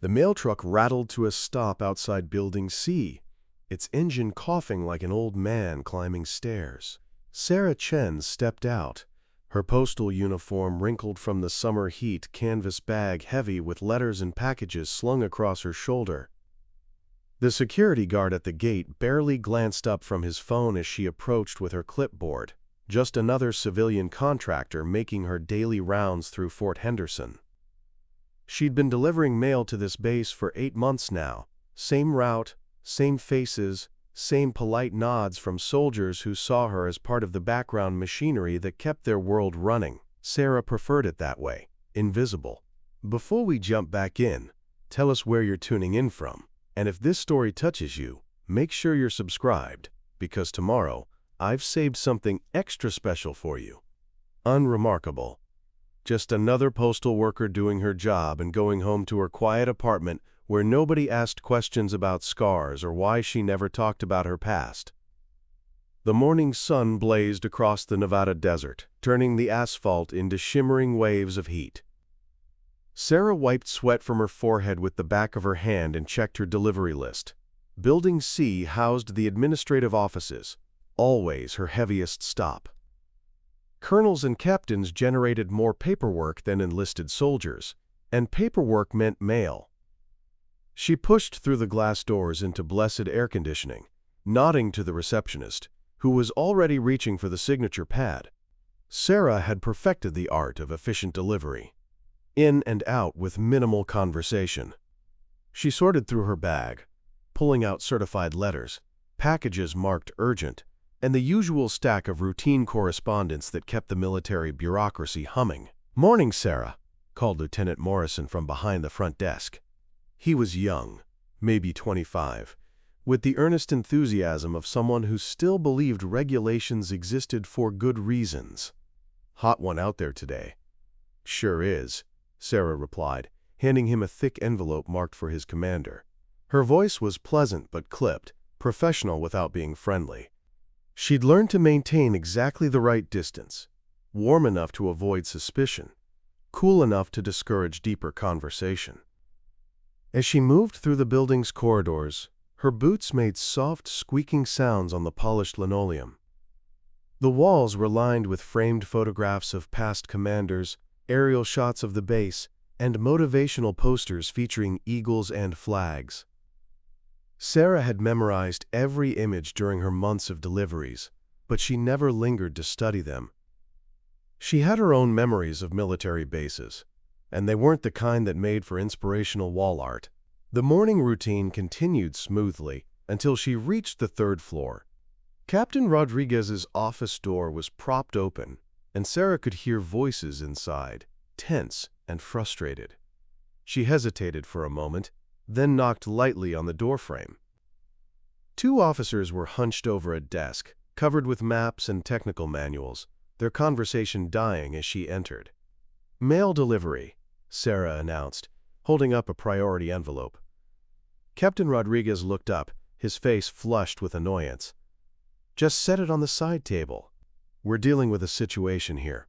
The mail truck rattled to a stop outside Building C, its engine coughing like an old man climbing stairs. Sarah Chen stepped out, her postal uniform wrinkled from the summer heat, canvas bag heavy with letters and packages slung across her shoulder. The security guard at the gate barely glanced up from his phone as she approached with her clipboard, just another civilian contractor making her daily rounds through Fort Henderson. She'd been delivering mail to this base for 8 months now, same route, same faces, same polite nods from soldiers who saw her as part of the background machinery that kept their world running. Sarah preferred it that way, invisible. Before we jump back in, tell us where you're tuning in from, and if this story touches you, make sure you're subscribed, because tomorrow, I've saved something extra special for you. Unremarkable. Just another postal worker doing her job and going home to her quiet apartment where nobody asked questions about scars or why she never talked about her past. The morning sun blazed across the Nevada desert, turning the asphalt into shimmering waves of heat. Sarah wiped sweat from her forehead with the back of her hand and checked her delivery list. Building C housed the administrative offices, always her heaviest stop. Colonels and captains generated more paperwork than enlisted soldiers, and paperwork meant mail. She pushed through the glass doors into blessed air conditioning, nodding to the receptionist, who was already reaching for the signature pad. Sarah had perfected the art of efficient delivery, in and out with minimal conversation. She sorted through her bag, pulling out certified letters, packages marked urgent, and the usual stack of routine correspondence that kept the military bureaucracy humming. "Morning, Sarah," called Lieutenant Morrison from behind the front desk. He was young, maybe 25, with the earnest enthusiasm of someone who still believed regulations existed for good reasons. "Hot one out there today." "Sure is," Sarah replied, handing him a thick envelope marked for his commander. Her voice was pleasant but clipped, professional without being friendly. She'd learned to maintain exactly the right distance, warm enough to avoid suspicion, cool enough to discourage deeper conversation. As she moved through the building's corridors, her boots made soft, squeaking sounds on the polished linoleum. The walls were lined with framed photographs of past commanders, aerial shots of the base, and motivational posters featuring eagles and flags. Sarah had memorized every image during her months of deliveries, but she never lingered to study them. She had her own memories of military bases, and they weren't the kind that made for inspirational wall art. The morning routine continued smoothly until she reached the 3rd floor. Captain Rodriguez's office door was propped open, and Sarah could hear voices inside, tense and frustrated. She hesitated for a moment, then knocked lightly on the doorframe. 2 officers were hunched over a desk, covered with maps and technical manuals, their conversation dying as she entered. "Mail delivery," Sarah announced, holding up a priority envelope. Captain Rodriguez looked up, his face flushed with annoyance. "Just set it on the side table. We're dealing with a situation here."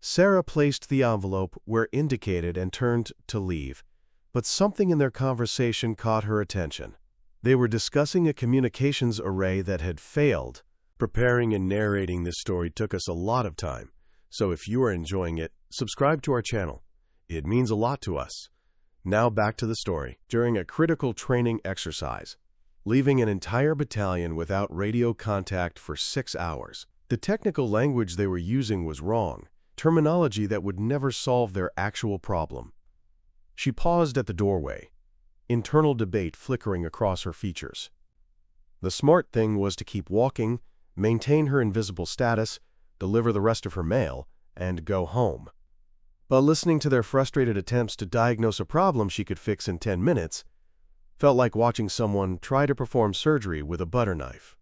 Sarah placed the envelope where indicated and turned to leave, but something in their conversation caught her attention. They were discussing a communications array that had failed. Preparing and narrating this story took us a lot of time, so if you are enjoying it, subscribe to our channel. It means a lot to us. Now back to the story. During a critical training exercise, leaving an entire battalion without radio contact for 6 hours, the technical language they were using was wrong, terminology that would never solve their actual problem. She paused at the doorway, internal debate flickering across her features. The smart thing was to keep walking, maintain her invisible status, deliver the rest of her mail, and go home. But listening to their frustrated attempts to diagnose a problem she could fix in 10 minutes felt like watching someone try to perform surgery with a butter knife.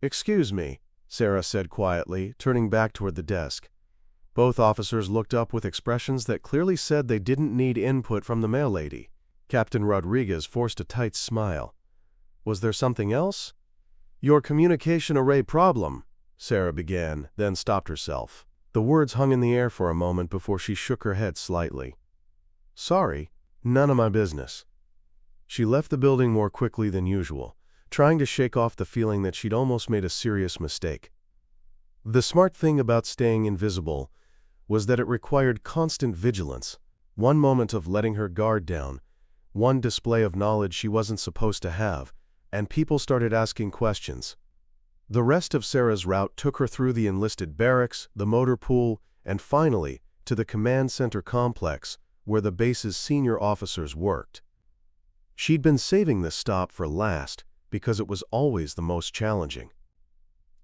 "Excuse me," Sarah said quietly, turning back toward the desk. Both officers looked up with expressions that clearly said they didn't need input from the mail lady. Captain Rodriguez forced a tight smile. "Was there something else?" "Your communication array problem," Sarah began, then stopped herself. The words hung in the air for a moment before she shook her head slightly. "Sorry, None of my business. She left the building more quickly than usual, trying to shake off the feeling that she'd almost made a serious mistake. The smart thing about staying invisible was that it required constant vigilance. One moment of letting her guard down, one display of knowledge she wasn't supposed to have, and people started asking questions. The rest of Sarah's route took her through the enlisted barracks, the motor pool, and finally to the command center complex where the base's senior officers worked. She'd been saving this stop for last because it was always the most challenging.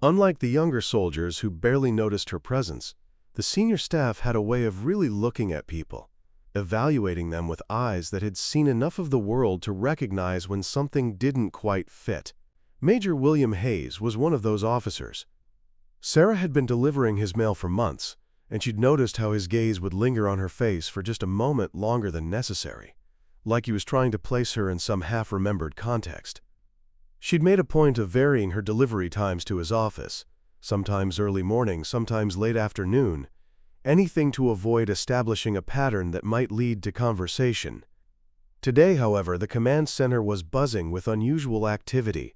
Unlike the younger soldiers who barely noticed her presence, the senior staff had a way of really looking at people, evaluating them with eyes that had seen enough of the world to recognize when something didn't quite fit. Major William Hayes was one of those officers. Sarah had been delivering his mail for months, and she'd noticed how his gaze would linger on her face for just a moment longer than necessary, like he was trying to place her in some half-remembered context. She'd made a point of varying her delivery times to his office, sometimes early morning, sometimes late afternoon, anything to avoid establishing a pattern that might lead to conversation. Today, however, the command center was buzzing with unusual activity.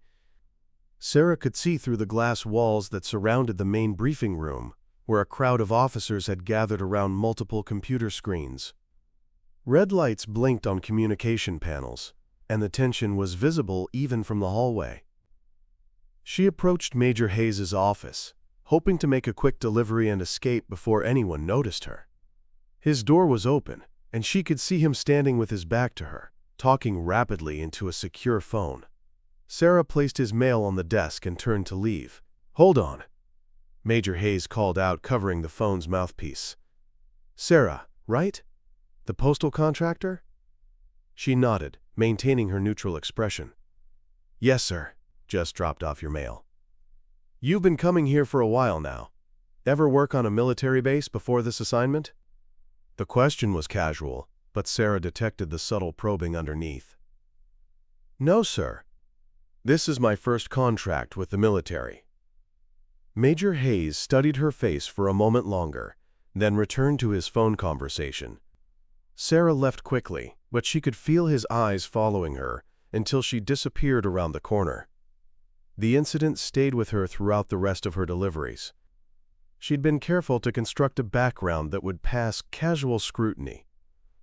Sarah could see through the glass walls that surrounded the main briefing room, where a crowd of officers had gathered around multiple computer screens. Red lights blinked on communication panels, and the tension was visible even from the hallway. She approached Major Hayes's office, hoping to make a quick delivery and escape before anyone noticed her. His door was open, and she could see him standing with his back to her, talking rapidly into a secure phone. Sarah placed his mail on the desk and turned to leave. "Hold on," Major Hayes called out, covering the phone's mouthpiece. "Sarah, right? The postal contractor?" She nodded, maintaining her neutral expression. "Yes, sir. Just dropped off your mail. You've been coming here for a while now. Ever work on a military base before this assignment?" The question was casual, but Sarah detected the subtle probing underneath. "No, sir. This is my first contract with the military." Major Hayes studied her face for a moment longer, then returned to his phone conversation. Sarah left quickly, but she could feel his eyes following her until she disappeared around the corner. The incident stayed with her throughout the rest of her deliveries. She'd been careful to construct a background that would pass casual scrutiny.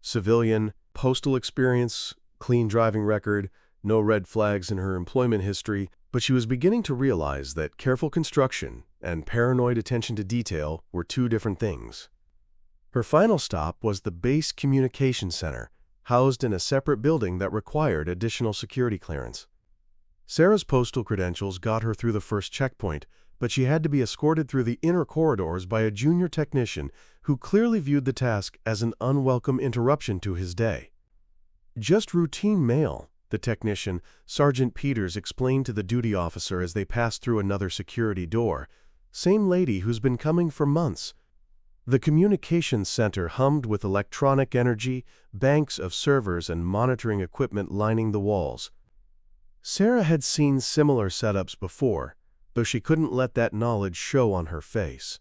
Civilian, postal experience, clean driving record, no red flags in her employment history, but she was beginning to realize that careful construction and paranoid attention to detail were two different things. Her final stop was the Base Communication Center, housed in a separate building that required additional security clearance. Sarah's postal credentials got her through the first checkpoint, but she had to be escorted through the inner corridors by a junior technician who clearly viewed the task as an unwelcome interruption to his day. "Just routine mail," the technician, Sergeant Peters, explained to the duty officer as they passed through another security door. "Same lady who's been coming for months." The communications center hummed with electronic energy, banks of servers and monitoring equipment lining the walls. Sarah had seen similar setups before, though she couldn't let that knowledge show on her face.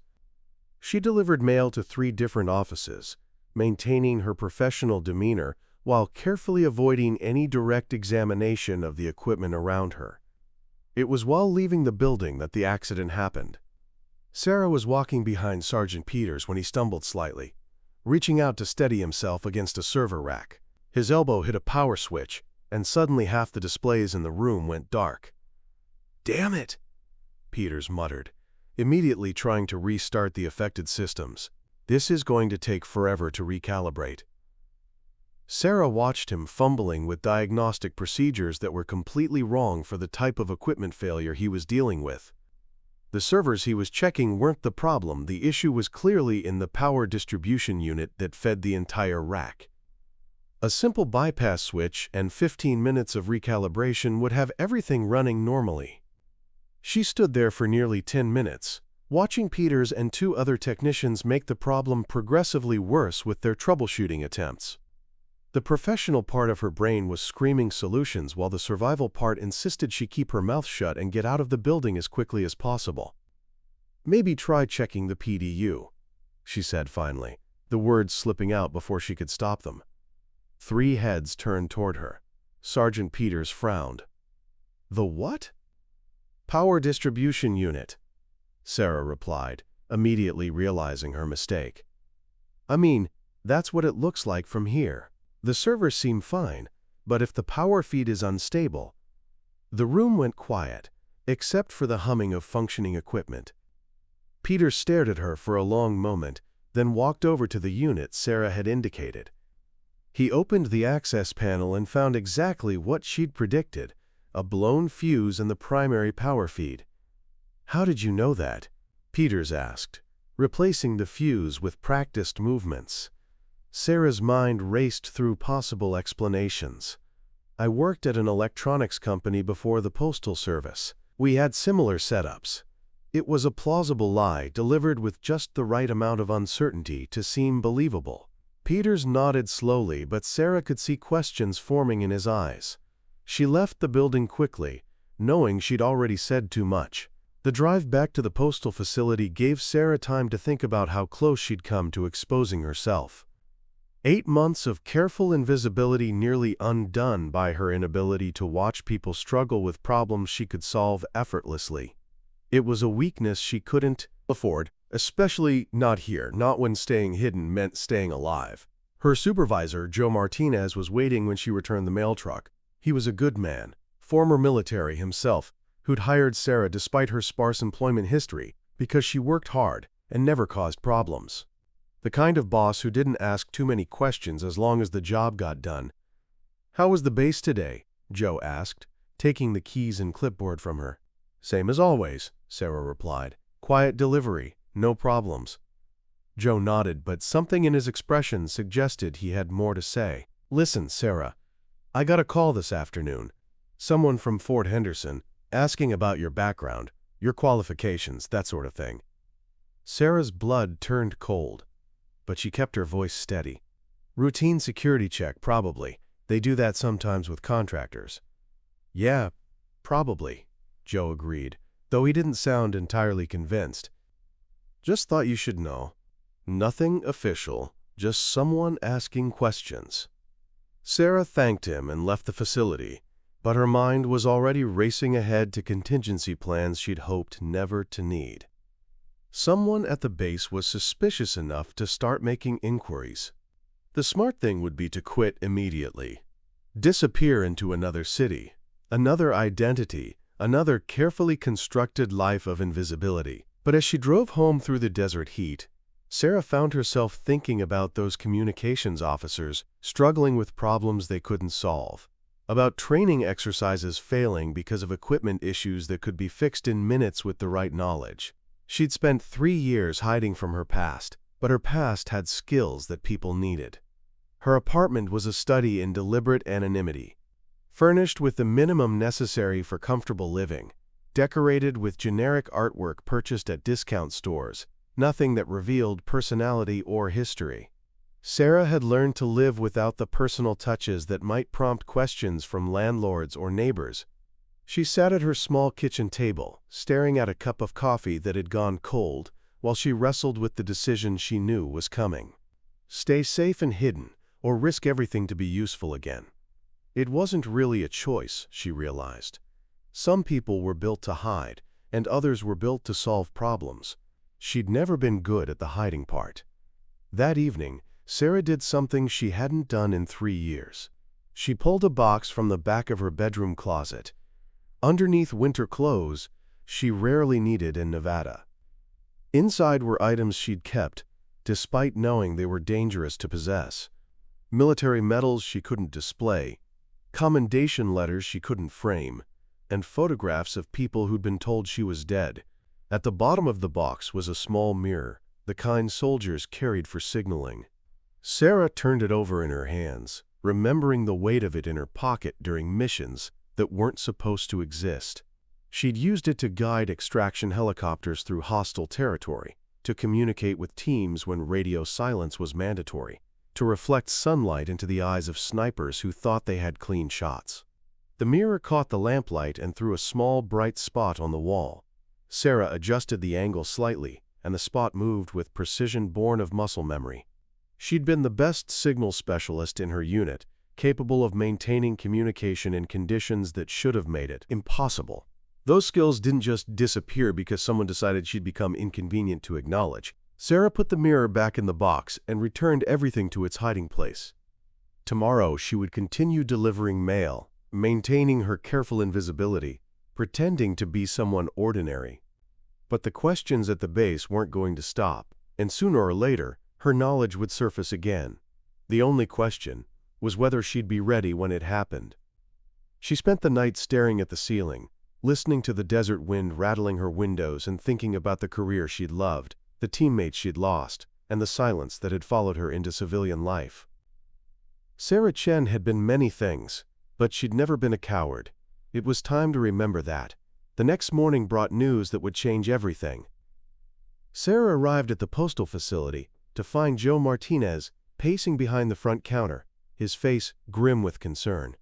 She delivered mail to 3 different offices, maintaining her professional demeanor while carefully avoiding any direct examination of the equipment around her. It was while leaving the building that the accident happened. Sarah was walking behind Sergeant Peters when he stumbled slightly, reaching out to steady himself against a server rack. His elbow hit a power switch, and suddenly half the displays in the room went dark. "Damn it!" Peters muttered, immediately trying to restart the affected systems. "This is going to take forever to recalibrate." Sarah watched him fumbling with diagnostic procedures that were completely wrong for the type of equipment failure he was dealing with. The servers he was checking weren't the problem. The issue was clearly in the power distribution unit that fed the entire rack. A simple bypass switch and 15 minutes of recalibration would have everything running normally. She stood there for nearly 10 minutes, watching Peters and 2 other technicians make the problem progressively worse with their troubleshooting attempts. The professional part of her brain was screaming solutions while the survival part insisted she keep her mouth shut and get out of the building as quickly as possible. "Maybe try checking the PDU," she said finally, the words slipping out before she could stop them. 3 heads turned toward her. Sergeant Peters frowned. "The what?" "Power distribution unit," Sarah replied, immediately realizing her mistake. "I mean, that's what it looks like from here. The servers seem fine, but if the power feed is unstable—" The room went quiet, except for the humming of functioning equipment. Peters stared at her for a long moment, then walked over to the unit Sarah had indicated. He opened the access panel and found exactly what she'd predicted: a blown fuse in the primary power feed. "How did you know that?" Peters asked, replacing the fuse with practiced movements. Sarah's mind raced through possible explanations. "I worked at an electronics company before the Postal Service. We had similar setups." It was a plausible lie delivered with just the right amount of uncertainty to seem believable. Peters nodded slowly, but Sarah could see questions forming in his eyes. She left the building quickly, knowing she'd already said too much. The drive back to the postal facility gave Sarah time to think about how close she'd come to exposing herself. 8 months of careful invisibility nearly undone by her inability to watch people struggle with problems she could solve effortlessly. It was a weakness she couldn't afford, especially not here, not when staying hidden meant staying alive. Her supervisor, Joe Martinez, was waiting when she returned the mail truck. He was a good man, former military himself, who'd hired Sarah despite her sparse employment history because she worked hard and never caused problems. The kind of boss who didn't ask too many questions as long as the job got done. "How was the base today?" Joe asked, taking the keys and clipboard from her. "Same as always," Sarah replied. "Quiet delivery, no problems." Joe nodded, but something in his expression suggested he had more to say. "Listen, Sarah, I got a call this afternoon. Someone from Fort Henderson, asking about your background, your qualifications, that sort of thing." Sarah's blood turned cold, but she kept her voice steady. "Routine security check, probably. They do that sometimes with contractors." "Yeah, probably," Joe agreed, though he didn't sound entirely convinced. "Just thought you should know. Nothing official, just someone asking questions." Sarah thanked him and left the facility, but her mind was already racing ahead to contingency plans she'd hoped never to need. Someone at the base was suspicious enough to start making inquiries. The smart thing would be to quit immediately. Disappear into another city, another identity, another carefully constructed life of invisibility. But as she drove home through the desert heat, Sarah found herself thinking about those communications officers struggling with problems they couldn't solve, about training exercises failing because of equipment issues that could be fixed in minutes with the right knowledge. She'd spent 3 years hiding from her past, but her past had skills that people needed. Her apartment was a study in deliberate anonymity, furnished with the minimum necessary for comfortable living, decorated with generic artwork purchased at discount stores, nothing that revealed personality or history. Sarah had learned to live without the personal touches that might prompt questions from landlords or neighbors. She sat at her small kitchen table, staring at a cup of coffee that had gone cold, while she wrestled with the decision she knew was coming. Stay safe and hidden, or risk everything to be useful again. It wasn't really a choice, she realized. Some people were built to hide, and others were built to solve problems. She'd never been good at the hiding part. That evening, Sarah did something she hadn't done in 3 years. She pulled a box from the back of her bedroom closet. Underneath winter clothes she rarely needed in Nevada. Inside were items she'd kept, despite knowing they were dangerous to possess. Military medals she couldn't display, commendation letters she couldn't frame, and photographs of people who'd been told she was dead. At the bottom of the box was a small mirror, the kind soldiers carried for signaling. Sarah turned it over in her hands, remembering the weight of it in her pocket during missions that weren't supposed to exist. She'd used it to guide extraction helicopters through hostile territory, to communicate with teams when radio silence was mandatory, to reflect sunlight into the eyes of snipers who thought they had clean shots. The mirror caught the lamplight and threw a small, bright spot on the wall. Sarah adjusted the angle slightly, and the spot moved with precision born of muscle memory. She'd been the best signal specialist in her unit, capable of maintaining communication in conditions that should have made it impossible. Those skills didn't just disappear because someone decided she'd become inconvenient to acknowledge. Sarah put the mirror back in the box and returned everything to its hiding place. Tomorrow she would continue delivering mail, maintaining her careful invisibility, pretending to be someone ordinary. But the questions at the base weren't going to stop, and sooner or later, her knowledge would surface again. The only question was whether she'd be ready when it happened. She spent the night staring at the ceiling, listening to the desert wind rattling her windows and thinking about the career she'd loved, the teammates she'd lost, and the silence that had followed her into civilian life. Sarah Chen had been many things, but she'd never been a coward. It was time to remember that. The next morning brought news that would change everything. Sarah arrived at the postal facility to find Joe Martinez pacing behind the front counter, his face grim with concern.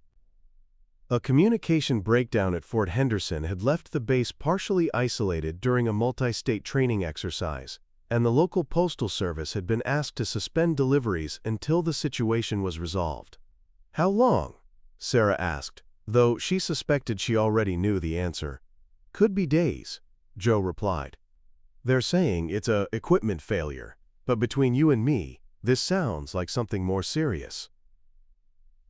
A communication breakdown at Fort Henderson had left the base partially isolated during a multi-state training exercise, and the local postal service had been asked to suspend deliveries until the situation was resolved. "How long?" Sarah asked, though she suspected she already knew the answer. "Could be days," Joe replied. "They're saying it's a equipment failure, but between you and me, this sounds like something more serious."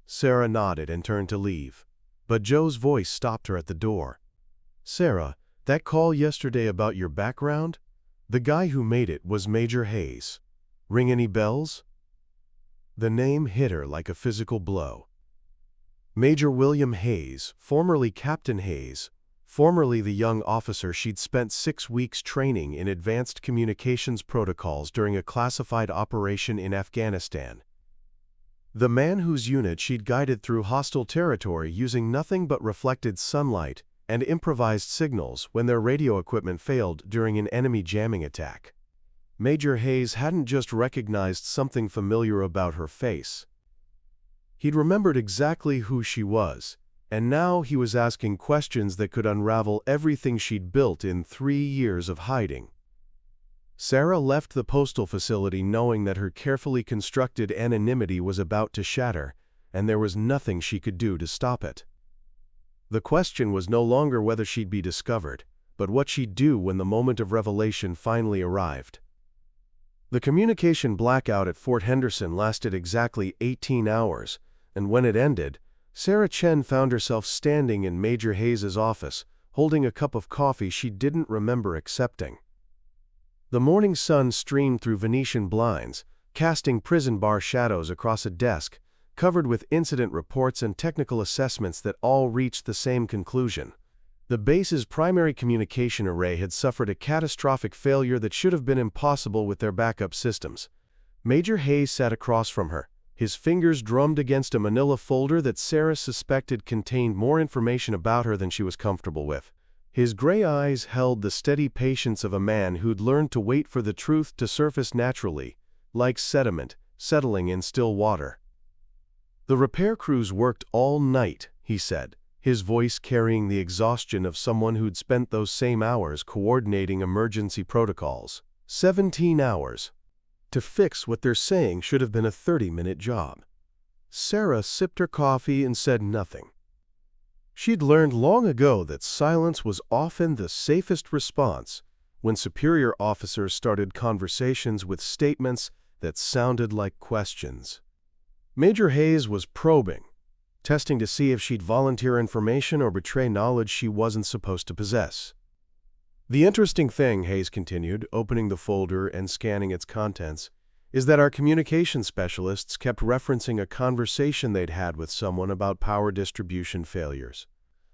Sarah nodded and turned to leave, but Joe's voice stopped her at the door. "Sarah, that call yesterday about your background? The guy who made it was Major Hayes. Ring any bells?" The name hit her like a physical blow. Major William Hayes, formerly Captain Hayes, formerly the young officer she'd spent 6 weeks training in advanced communications protocols during a classified operation in Afghanistan. The man whose unit she'd guided through hostile territory using nothing but reflected sunlight and improvised signals when their radio equipment failed during an enemy jamming attack. Major Hayes hadn't just recognized something familiar about her face. He'd remembered exactly who she was, and now he was asking questions that could unravel everything she'd built in 3 years of hiding. Sarah left the postal facility knowing that her carefully constructed anonymity was about to shatter, and there was nothing she could do to stop it. The question was no longer whether she'd be discovered, but what she'd do when the moment of revelation finally arrived. The communication blackout at Fort Henderson lasted exactly 18 hours, and when it ended, Sarah Chen found herself standing in Major Hayes' office, holding a cup of coffee she didn't remember accepting. The morning sun streamed through Venetian blinds, casting prison bar shadows across a desk, covered with incident reports and technical assessments that all reached the same conclusion. The base's primary communication array had suffered a catastrophic failure that should have been impossible with their backup systems. Major Hayes sat across from her. His fingers drummed against a manila folder that Sarah suspected contained more information about her than she was comfortable with. His gray eyes held the steady patience of a man who'd learned to wait for the truth to surface naturally, like sediment settling in still water. "The repair crews worked all night," he said, his voice carrying the exhaustion of someone who'd spent those same hours coordinating emergency protocols. 17 hours. To fix what they're saying should have been a 30-minute job. Sarah sipped her coffee and said nothing. She'd learned long ago that silence was often the safest response when superior officers started conversations with statements that sounded like questions. Major Hayes was probing, testing to see if she'd volunteer information or betray knowledge she wasn't supposed to possess. "The interesting thing," Hayes continued, opening the folder and scanning its contents, "is that our communication specialists kept referencing a conversation they'd had with someone about power distribution failures.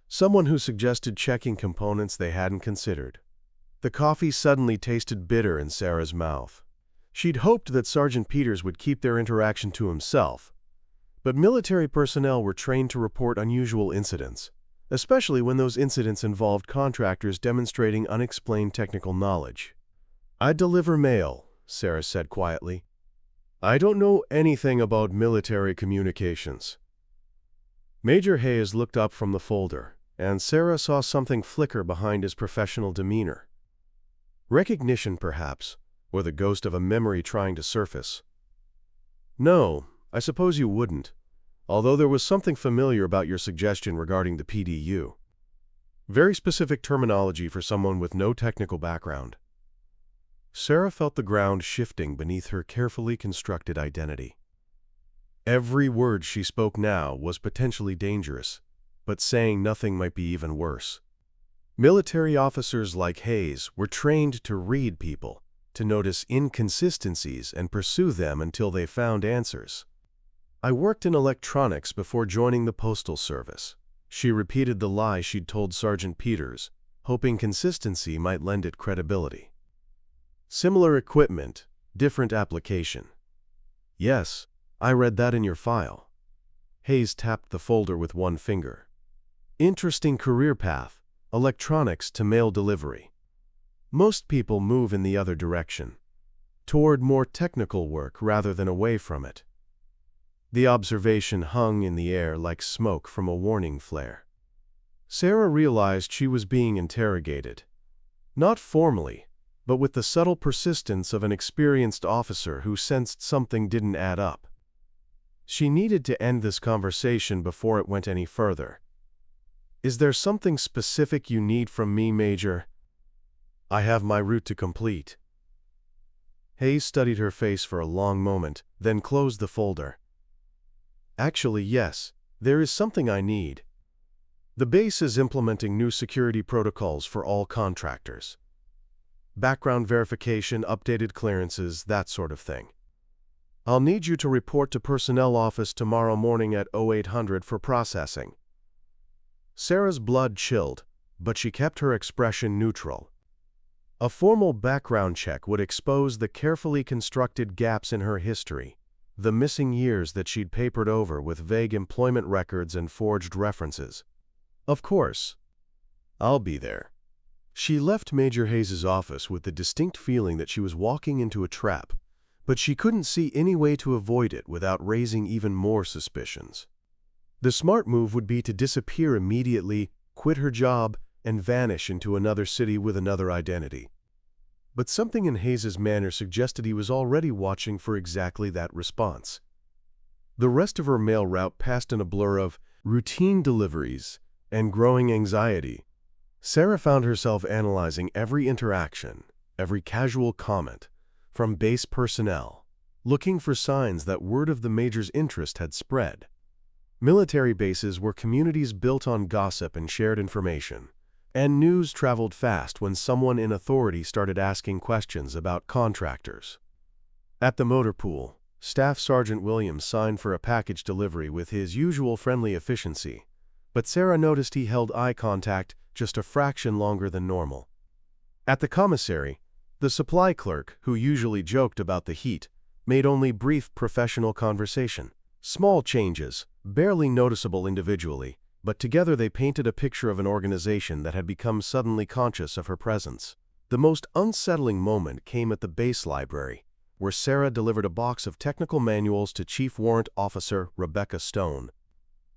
Someone who suggested checking components they hadn't considered." The coffee suddenly tasted bitter in Sarah's mouth. She'd hoped that Sergeant Peters would keep their interaction to himself, but military personnel were trained to report unusual incidents, especially when those incidents involved contractors demonstrating unexplained technical knowledge. "I deliver mail," Sarah said quietly. "I don't know anything about military communications." Major Hayes looked up from the folder, and Sarah saw something flicker behind his professional demeanor. Recognition, perhaps, or the ghost of a memory trying to surface. "No, I suppose you wouldn't. although there was something familiar about your suggestion regarding the PDU. Very specific terminology for someone with no technical background. Sarah felt the ground shifting beneath her carefully constructed identity. Every word she spoke now was potentially dangerous, but saying nothing might be even worse. Military officers like Hayes were trained to read people, to notice inconsistencies and pursue them until they found answers. I worked in electronics before joining the Postal Service. She repeated the lie she'd told Sergeant Peters, hoping consistency might lend it credibility. Similar equipment, different application. Yes, I read that in your file. Hayes tapped the folder with one finger. Interesting career path, electronics to mail delivery. Most people move in the other direction, toward more technical work rather than away from it. The observation hung in the air like smoke from a warning flare. Sarah realized she was being interrogated. Not formally, but with the subtle persistence of an experienced officer who sensed something didn't add up. She needed to end this conversation before it went any further. Is there something specific you need from me, Major? I have my route to complete. Hayes studied her face for a long moment, then closed the folder. Actually, yes, there is something I need. The base is implementing new security protocols for all contractors. Background verification, updated clearances, that sort of thing. I'll need you to report to Personnel Office tomorrow morning at 0800 for processing. Sarah's blood chilled, but she kept her expression neutral. A formal background check would expose the carefully constructed gaps in her history, the missing years that she'd papered over with vague employment records and forged references. Of course. I'll be there. She left Major Hayes's office with the distinct feeling that she was walking into a trap, but she couldn't see any way to avoid it without raising even more suspicions. The smart move would be to disappear immediately, quit her job, and vanish into another city with another identity. But something in Hayes's manner suggested he was already watching for exactly that response. The rest of her mail route passed in a blur of routine deliveries and growing anxiety. Sarah found herself analyzing every interaction, every casual comment, from base personnel, looking for signs that word of the Major's interest had spread. Military bases were communities built on gossip and shared information, and news traveled fast when someone in authority started asking questions about contractors. At the motor pool, Staff Sergeant Williams signed for a package delivery with his usual friendly efficiency, but Sarah noticed he held eye contact just a fraction longer than normal. At the commissary, the supply clerk, who usually joked about the heat, made only brief professional conversation. Small changes, barely noticeable individually, but together they painted a picture of an organization that had become suddenly conscious of her presence. The most unsettling moment came at the base library, where Sarah delivered a box of technical manuals to Chief Warrant Officer Rebecca Stone.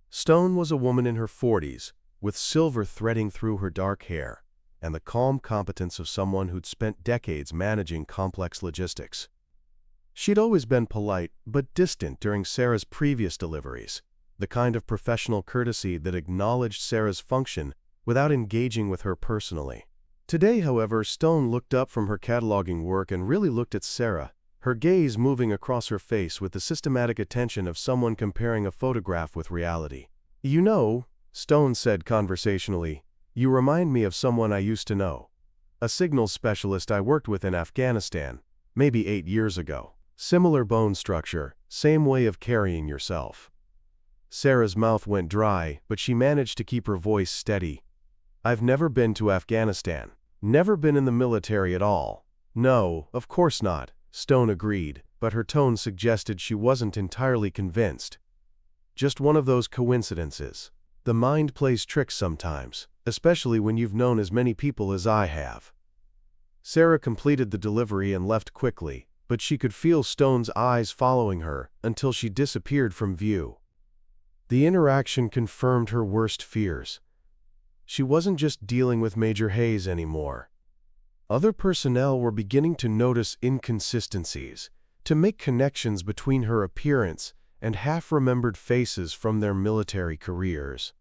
Stone was a woman in her 40s, with silver threading through her dark hair, and the calm competence of someone who'd spent decades managing complex logistics. She'd always been polite but distant during Sarah's previous deliveries, the kind of professional courtesy that acknowledged Sarah's function without engaging with her personally. Today, however, Stone looked up from her cataloging work and really looked at Sarah, her gaze moving across her face with the systematic attention of someone comparing a photograph with reality. "You know," Stone said conversationally, "you remind me of someone I used to know. A signals specialist I worked with in Afghanistan, maybe 8 years ago. Similar bone structure, same way of carrying yourself." Sarah's mouth went dry, but she managed to keep her voice steady. "I've never been to Afghanistan. Never been in the military at all." "No, of course not," Stone agreed, but her tone suggested she wasn't entirely convinced. "Just one of those coincidences. The mind plays tricks sometimes, especially when you've known as many people as I have." Sarah completed the delivery and left quickly, but she could feel Stone's eyes following her until she disappeared from view. The interaction confirmed her worst fears. She wasn't just dealing with Major Hayes anymore. Other personnel were beginning to notice inconsistencies, to make connections between her appearance and half-remembered faces from their military careers.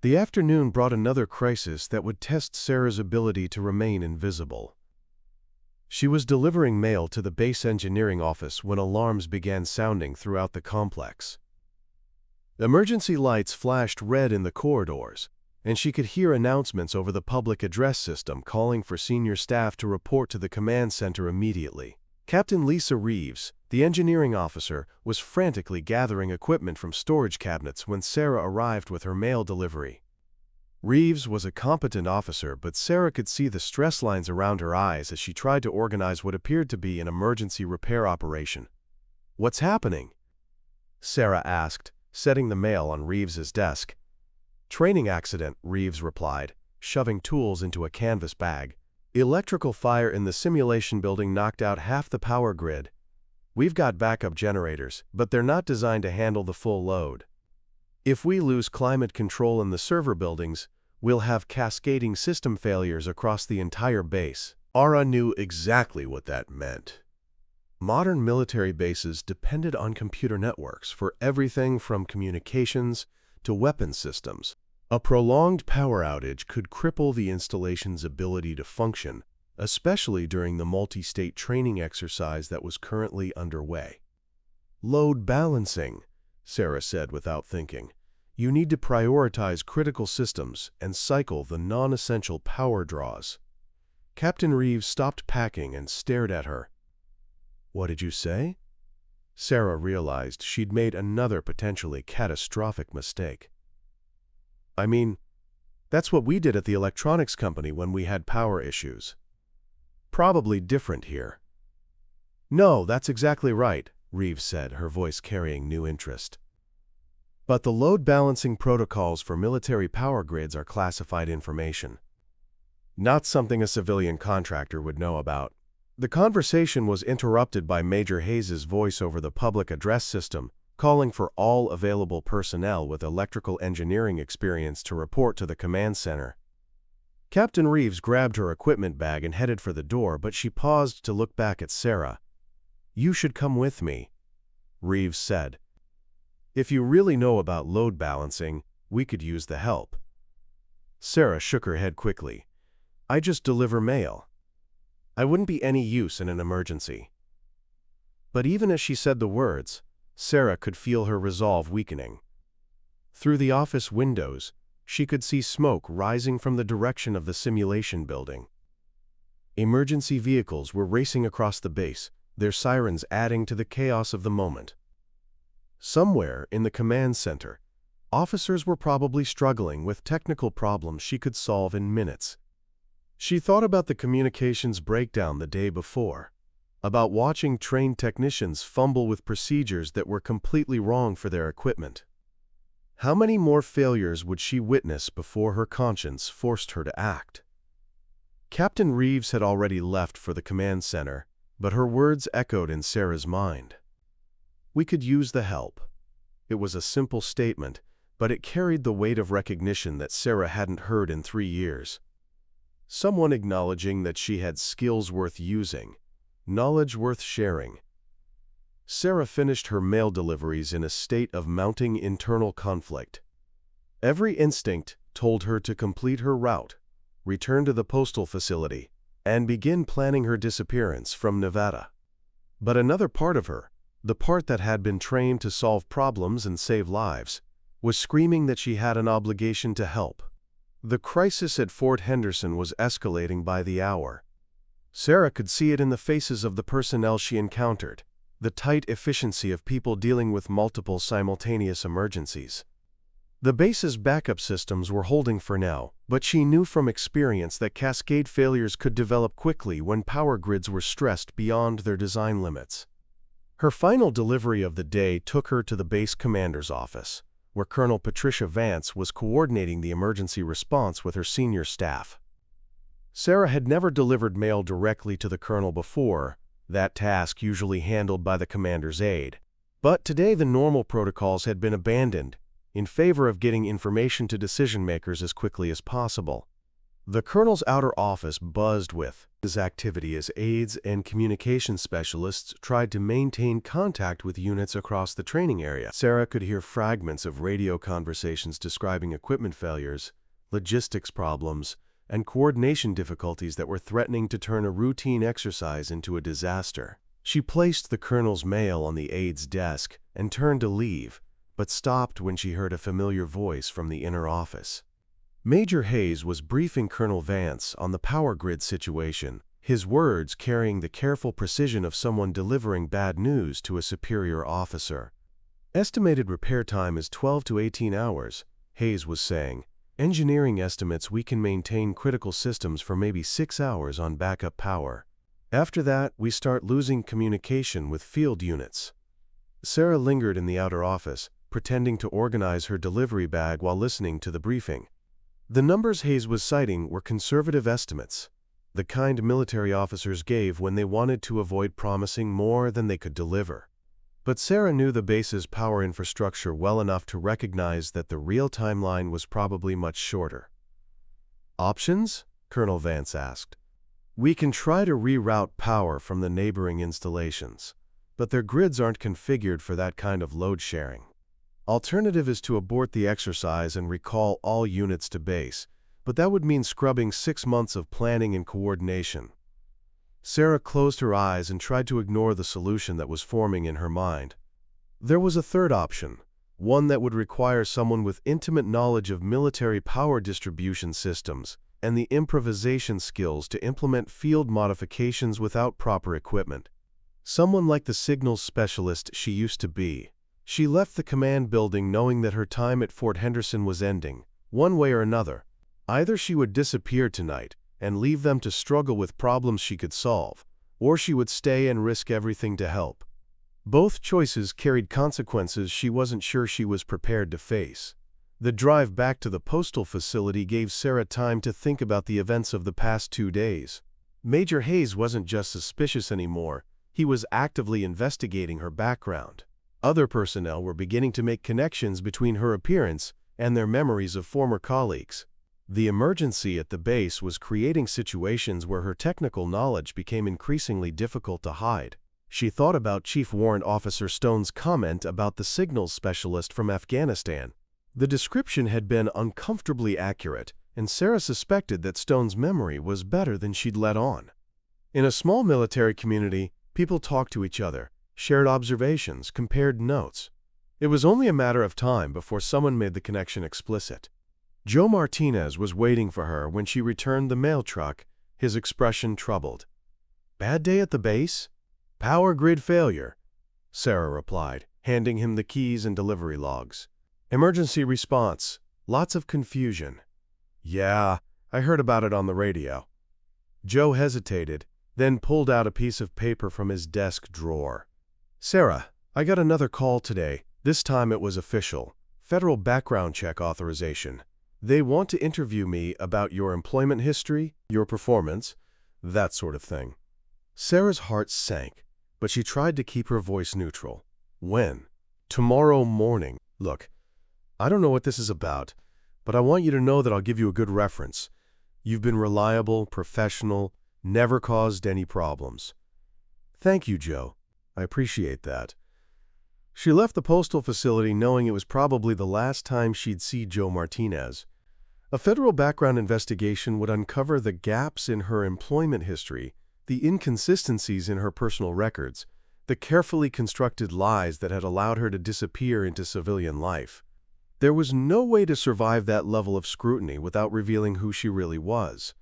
The afternoon brought another crisis that would test Sarah's ability to remain invisible. She was delivering mail to the base engineering office when alarms began sounding throughout the complex. Emergency lights flashed red in the corridors, and she could hear announcements over the public address system calling for senior staff to report to the command center immediately. Captain Lisa Reeves, the engineering officer, was frantically gathering equipment from storage cabinets when Sarah arrived with her mail delivery. Reeves was a competent officer, but Sarah could see the stress lines around her eyes as she tried to organize what appeared to be an emergency repair operation. "What's happening?" Sarah asked, setting the mail on Reeves's desk. "Training accident," Reeves replied, shoving tools into a canvas bag. "Electrical fire in the simulation building knocked out half the power grid. We've got backup generators, but they're not designed to handle the full load. If we lose climate control in the server buildings, we'll have cascading system failures across the entire base." Ara knew exactly what that meant. Modern military bases depended on computer networks for everything from communications to weapons systems. A prolonged power outage could cripple the installation's ability to function, especially during the multi-state training exercise that was currently underway. "Load balancing," Sarah said without thinking. "You need to prioritize critical systems and cycle the non-essential power draws." Captain Reeves stopped packing and stared at her. "What did you say?" Sarah realized she'd made another potentially catastrophic mistake. "I mean, that's what we did at the electronics company when we had power issues. Probably different here." "No, that's exactly right," Reeves said, her voice carrying new interest. "But the load balancing protocols for military power grids are classified information. Not something a civilian contractor would know about." The conversation was interrupted by Major Hayes's voice over the public address system, calling for all available personnel with electrical engineering experience to report to the command center. Captain Reeves grabbed her equipment bag and headed for the door, but she paused to look back at Sarah. "You should come with me," Reeves said. "If you really know about load balancing, we could use the help." Sarah shook her head quickly. "I just deliver mail. I wouldn't be any use in an emergency." But even as she said the words, Sarah could feel her resolve weakening. Through the office windows, she could see smoke rising from the direction of the simulation building. Emergency vehicles were racing across the base, their sirens adding to the chaos of the moment. Somewhere in the command center, officers were probably struggling with technical problems she could solve in minutes. She thought about the communications breakdown the day before, about watching trained technicians fumble with procedures that were completely wrong for their equipment. How many more failures would she witness before her conscience forced her to act? Captain Reeves had already left for the command center, but her words echoed in Sarah's mind. "We could use the help." It was a simple statement, but it carried the weight of recognition that Sarah hadn't heard in 3 years. Someone acknowledging that she had skills worth using, knowledge worth sharing. Sarah finished her mail deliveries in a state of mounting internal conflict. Every instinct told her to complete her route, return to the postal facility, and begin planning her disappearance from Nevada. But another part of her, the part that had been trained to solve problems and save lives, was screaming that she had an obligation to help. The crisis at Fort Henderson was escalating by the hour. Sarah could see it in the faces of the personnel she encountered, the tight efficiency of people dealing with multiple simultaneous emergencies. The base's backup systems were holding for now, but she knew from experience that cascade failures could develop quickly when power grids were stressed beyond their design limits. Her final delivery of the day took her to the base commander's office, where Colonel Patricia Vance was coordinating the emergency response with her senior staff. Sarah had never delivered mail directly to the colonel before, that task usually handled by the commander's aide. But today the normal protocols had been abandoned, in favor of getting information to decision-makers as quickly as possible. The colonel's outer office buzzed with his activity as aides and communication specialists tried to maintain contact with units across the training area. Sarah could hear fragments of radio conversations describing equipment failures, logistics problems, and coordination difficulties that were threatening to turn a routine exercise into a disaster. She placed the colonel's mail on the aide's desk and turned to leave, but stopped when she heard a familiar voice from the inner office. Major Hayes was briefing Colonel Vance on the power grid situation, his words carrying the careful precision of someone delivering bad news to a superior officer. Estimated repair time is 12 to 18 hours, Hayes was saying. Engineering estimates we can maintain critical systems for maybe 6 hours on backup power. After that, we start losing communication with field units. Sarah lingered in the outer office, pretending to organize her delivery bag while listening to the briefing. The numbers Hayes was citing were conservative estimates, the kind military officers gave when they wanted to avoid promising more than they could deliver. But Sarah knew the base's power infrastructure well enough to recognize that the real timeline was probably much shorter. Options? Colonel Vance asked. We can try to reroute power from the neighboring installations, but their grids aren't configured for that kind of load sharing. Alternative is to abort the exercise and recall all units to base, but that would mean scrubbing 6 months of planning and coordination. Sarah closed her eyes and tried to ignore the solution that was forming in her mind. There was a third option, one that would require someone with intimate knowledge of military power distribution systems and the improvisation skills to implement field modifications without proper equipment. Someone like the signals specialist she used to be. She left the command building knowing that her time at Fort Henderson was ending, one way or another. Either she would disappear tonight and leave them to struggle with problems she could solve, or she would stay and risk everything to help. Both choices carried consequences she wasn't sure she was prepared to face. The drive back to the postal facility gave Sarah time to think about the events of the past 2 days. Major Hayes wasn't just suspicious anymore, he was actively investigating her background. Other personnel were beginning to make connections between her appearance and their memories of former colleagues. The emergency at the base was creating situations where her technical knowledge became increasingly difficult to hide. She thought about Chief Warrant Officer Stone's comment about the signals specialist from Afghanistan. The description had been uncomfortably accurate, and Sarah suspected that Stone's memory was better than she'd let on. In a small military community, people talked to each other, shared observations, compared notes. It was only a matter of time before someone made the connection explicit. Joe Martinez was waiting for her when she returned the mail truck, his expression troubled. "Bad day at the base?" "Power grid failure," Sarah replied, handing him the keys and delivery logs. "Emergency response. Lots of confusion." "Yeah, I heard about it on the radio." Joe hesitated, then pulled out a piece of paper from his desk drawer. "Sarah, I got another call today. This time it was official. Federal background check authorization. They want to interview me about your employment history, your performance, that sort of thing." Sarah's heart sank, but she tried to keep her voice neutral. "When?" "Tomorrow morning. Look, I don't know what this is about, but I want you to know that I'll give you a good reference. You've been reliable, professional, never caused any problems." "Thank you, Joe. I appreciate that." She left the postal facility knowing it was probably the last time she'd see Joe Martinez. A federal background investigation would uncover the gaps in her employment history, the inconsistencies in her personal records, the carefully constructed lies that had allowed her to disappear into civilian life. There was no way to survive that level of scrutiny without revealing who she really was.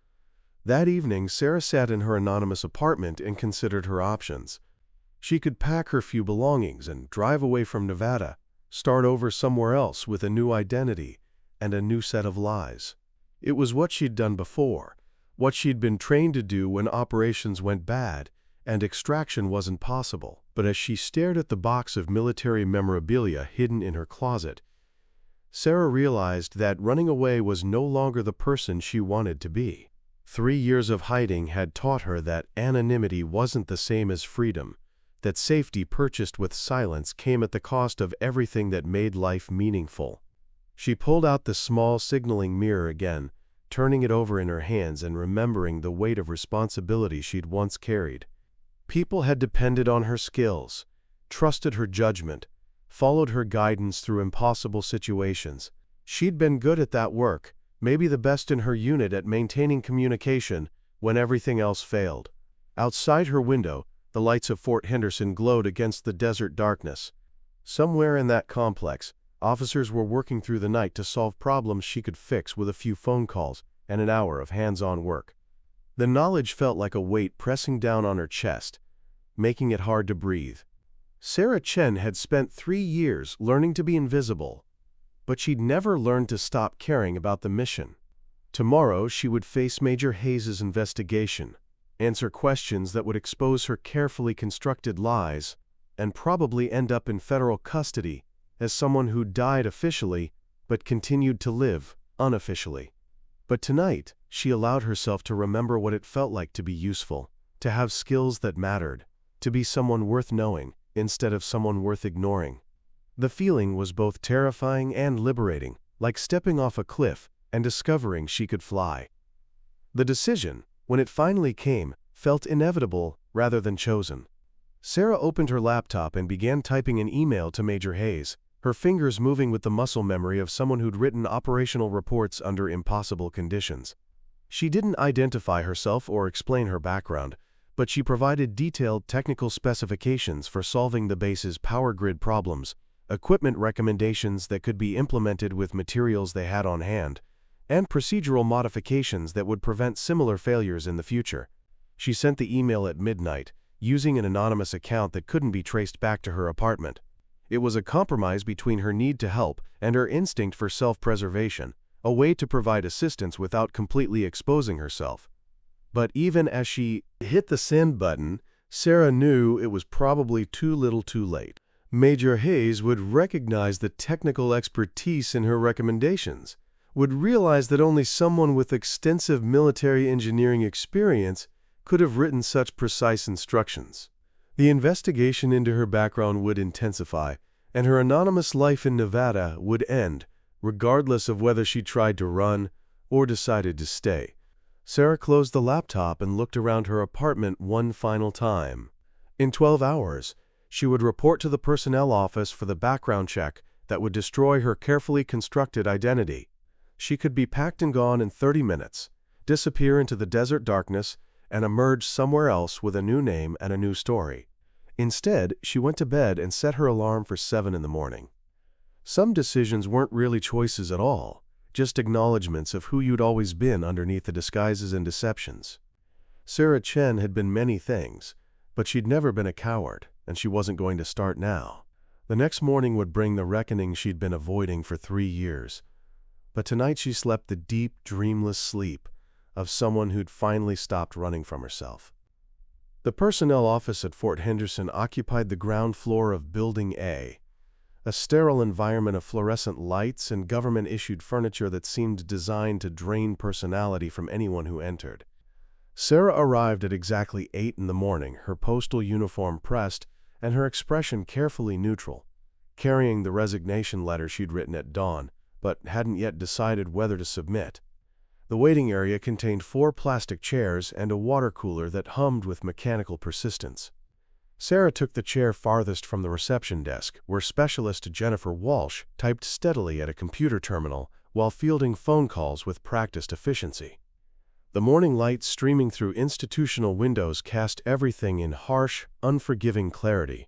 That evening, Sarah sat in her anonymous apartment and considered her options. She could pack her few belongings and drive away from Nevada, start over somewhere else with a new identity and a new set of lies. It was what she'd done before, what she'd been trained to do when operations went bad and extraction wasn't possible. But as she stared at the box of military memorabilia hidden in her closet, Sarah realized that running away was no longer the person she wanted to be. 3 years of hiding had taught her that anonymity wasn't the same as freedom, that safety purchased with silence came at the cost of everything that made life meaningful. She pulled out the small signaling mirror again, turning it over in her hands and remembering the weight of responsibility she'd once carried. People had depended on her skills, trusted her judgment, followed her guidance through impossible situations. She'd been good at that work, maybe the best in her unit at maintaining communication when everything else failed. Outside her window, the lights of Fort Henderson glowed against the desert darkness. Somewhere in that complex, officers were working through the night to solve problems she could fix with a few phone calls and an hour of hands-on work. The knowledge felt like a weight pressing down on her chest, making it hard to breathe. Sarah Chen had spent 3 years learning to be invisible, but she'd never learned to stop caring about the mission. Tomorrow she would face Major Hayes' investigation, answer questions that would expose her carefully constructed lies, and probably end up in federal custody as someone who died officially but continued to live unofficially. But tonight, she allowed herself to remember what it felt like to be useful, to have skills that mattered, to be someone worth knowing instead of someone worth ignoring. The feeling was both terrifying and liberating, like stepping off a cliff and discovering she could fly. The decision, when it finally came, felt inevitable rather than chosen. Sarah opened her laptop and began typing an email to Major Hayes, her fingers moving with the muscle memory of someone who'd written operational reports under impossible conditions. She didn't identify herself or explain her background, but she provided detailed technical specifications for solving the base's power grid problems, equipment recommendations that could be implemented with materials they had on hand, and procedural modifications that would prevent similar failures in the future. She sent the email at midnight, using an anonymous account that couldn't be traced back to her apartment. It was a compromise between her need to help and her instinct for self-preservation, a way to provide assistance without completely exposing herself. But even as she hit the send button, Sarah knew it was probably too little too late. Major Hayes would recognize the technical expertise in her recommendations, would realize that only someone with extensive military engineering experience could have written such precise instructions. The investigation into her background would intensify, and her anonymous life in Nevada would end, regardless of whether she tried to run or decided to stay. Sarah closed the laptop and looked around her apartment one final time. In 12 hours, she would report to the personnel office for the background check that would destroy her carefully constructed identity. She could be packed and gone in 30 minutes, disappear into the desert darkness, and emerge somewhere else with a new name and a new story. Instead, she went to bed and set her alarm for 7 in the morning. Some decisions weren't really choices at all, just acknowledgments of who you'd always been underneath the disguises and deceptions. Sarah Chen had been many things, but she'd never been a coward, and she wasn't going to start now. The next morning would bring the reckoning she'd been avoiding for 3 years. But tonight she slept the deep, dreamless sleep of someone who'd finally stopped running from herself. The personnel office at Fort Henderson occupied the ground floor of Building A, a sterile environment of fluorescent lights and government-issued furniture that seemed designed to drain personality from anyone who entered. Sarah arrived at exactly 8 in the morning, her postal uniform pressed and her expression carefully neutral, carrying the resignation letter she'd written at dawn, but hadn't yet decided whether to submit. The waiting area contained 4 plastic chairs and a water cooler that hummed with mechanical persistence. Sarah took the chair farthest from the reception desk, where specialist Jennifer Walsh typed steadily at a computer terminal while fielding phone calls with practiced efficiency. The morning light streaming through institutional windows cast everything in harsh, unforgiving clarity.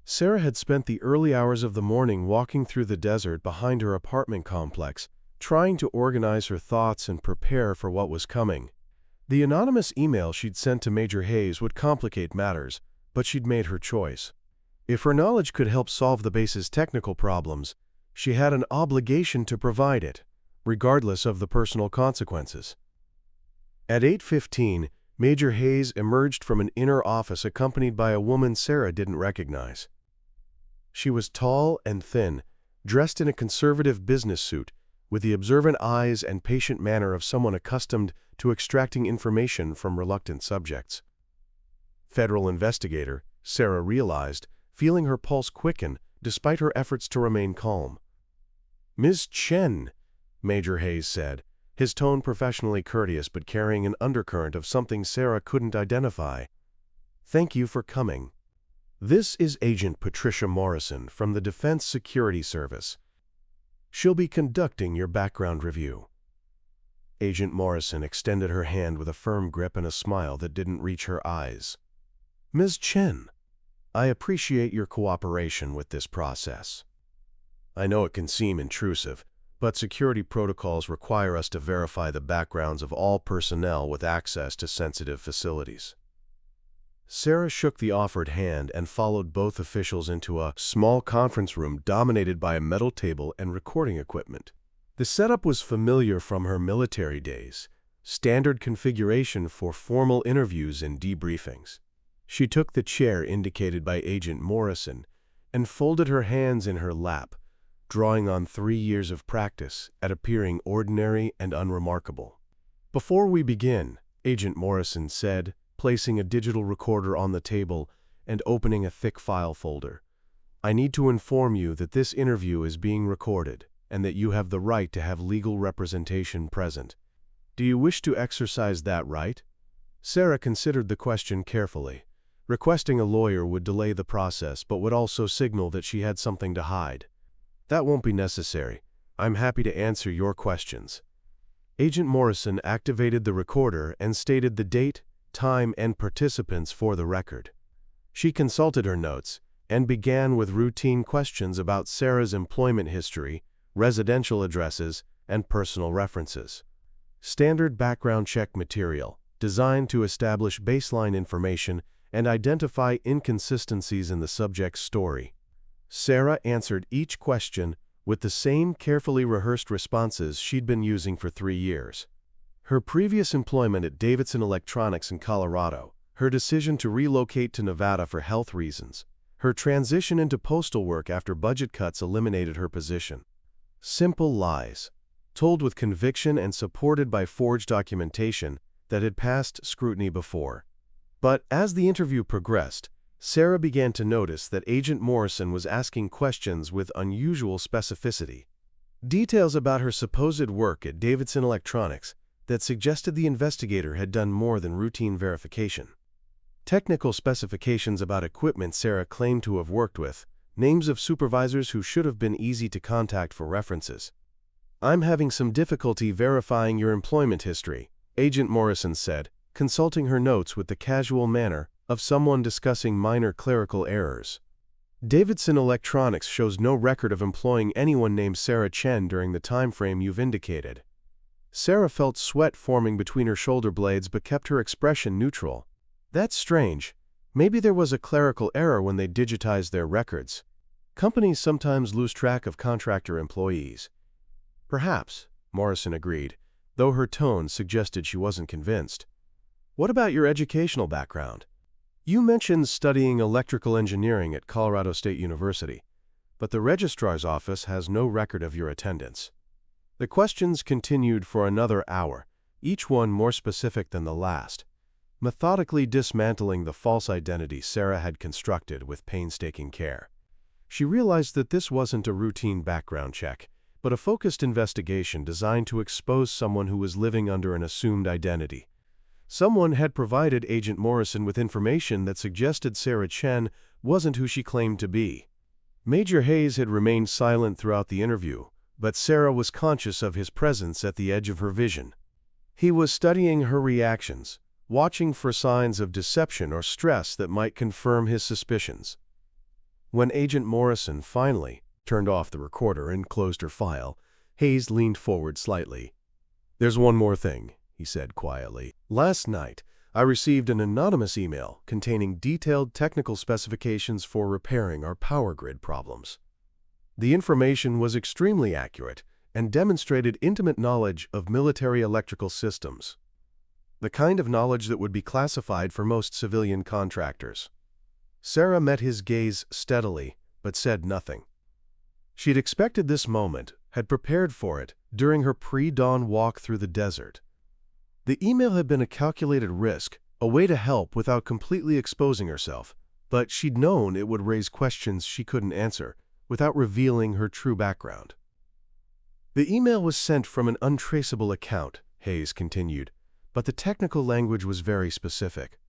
Sarah had spent the early hours of the morning walking through the desert behind her apartment complex, trying to organize her thoughts and prepare for what was coming. The anonymous email she'd sent to Major Hayes would complicate matters, but she'd made her choice. If her knowledge could help solve the base's technical problems, she had an obligation to provide it, regardless of the personal consequences. At 8:15, Major Hayes emerged from an inner office accompanied by a woman Sarah didn't recognize. She was tall and thin, dressed in a conservative business suit, with the observant eyes and patient manner of someone accustomed to extracting information from reluctant subjects. Federal investigator, Sarah realized, feeling her pulse quicken despite her efforts to remain calm. "Ms. Chen," Major Hayes said, his tone professionally courteous but carrying an undercurrent of something Sarah couldn't identify. "Thank you for coming. This is Agent Patricia Morrison from the Defense Security Service. She'll be conducting your background review." Agent Morrison extended her hand with a firm grip and a smile that didn't reach her eyes. "Ms. Chen, I appreciate your cooperation with this process. I know it can seem intrusive, but security protocols require us to verify the backgrounds of all personnel with access to sensitive facilities." Sarah shook the offered hand and followed both officials into a small conference room dominated by a metal table and recording equipment. The setup was familiar from her military days, standard configuration for formal interviews and debriefings. She took the chair indicated by Agent Morrison and folded her hands in her lap, drawing on 3 years of practice at appearing ordinary and unremarkable. "Before we begin," Agent Morrison said, placing a digital recorder on the table and opening a thick file folder, "I need to inform you that this interview is being recorded and that you have the right to have legal representation present. Do you wish to exercise that right?" Sarah considered the question carefully. Requesting a lawyer would delay the process but would also signal that she had something to hide. "That won't be necessary. I'm happy to answer your questions." Agent Morrison activated the recorder and stated the date, time, and participants for the record. She consulted her notes and began with routine questions about Sarah's employment history, residential addresses, and personal references. Standard background check material, designed to establish baseline information and identify inconsistencies in the subject's story. Sarah answered each question with the same carefully rehearsed responses she'd been using for 3 years. Her previous employment at Davidson Electronics in Colorado, her decision to relocate to Nevada for health reasons, her transition into postal work after budget cuts eliminated her position. Simple lies, told with conviction and supported by forged documentation that had passed scrutiny before. But as the interview progressed, Sarah began to notice that Agent Morrison was asking questions with unusual specificity. Details about her supposed work at Davidson Electronics that suggested the investigator had done more than routine verification. Technical specifications about equipment Sarah claimed to have worked with, names of supervisors who should have been easy to contact for references. "I'm having some difficulty verifying your employment history," Agent Morrison said, consulting her notes with the casual manner of someone discussing minor clerical errors. "Davidson Electronics shows no record of employing anyone named Sarah Chen during the time frame you've indicated." Sarah felt sweat forming between her shoulder blades but kept her expression neutral. "That's strange. Maybe there was a clerical error when they digitized their records. Companies sometimes lose track of contractor employees." "Perhaps," Morrison agreed, though her tone suggested she wasn't convinced. "What about your educational background? You mentioned studying electrical engineering at Colorado State University, but the registrar's office has no record of your attendance." The questions continued for another hour, each one more specific than the last, methodically dismantling the false identity Sarah had constructed with painstaking care. She realized that this wasn't a routine background check, but a focused investigation designed to expose someone who was living under an assumed identity. Someone had provided Agent Morrison with information that suggested Sarah Chen wasn't who she claimed to be. Major Hayes had remained silent throughout the interview, but Sarah was conscious of his presence at the edge of her vision. He was studying her reactions, watching for signs of deception or stress that might confirm his suspicions. When Agent Morrison finally turned off the recorder and closed her file, Hayes leaned forward slightly. "There's one more thing," he said quietly. "Last night, I received an anonymous email containing detailed technical specifications for repairing our power grid problems. The information was extremely accurate and demonstrated intimate knowledge of military electrical systems, the kind of knowledge that would be classified for most civilian contractors." Sarah met his gaze steadily, but said nothing. She'd expected this moment, had prepared for it during her pre-dawn walk through the desert. The email had been a calculated risk, a way to help without completely exposing herself, but she'd known it would raise questions she couldn't answer without revealing her true background. The email was sent from an untraceable account, Hayes continued, but the technical language was very specific.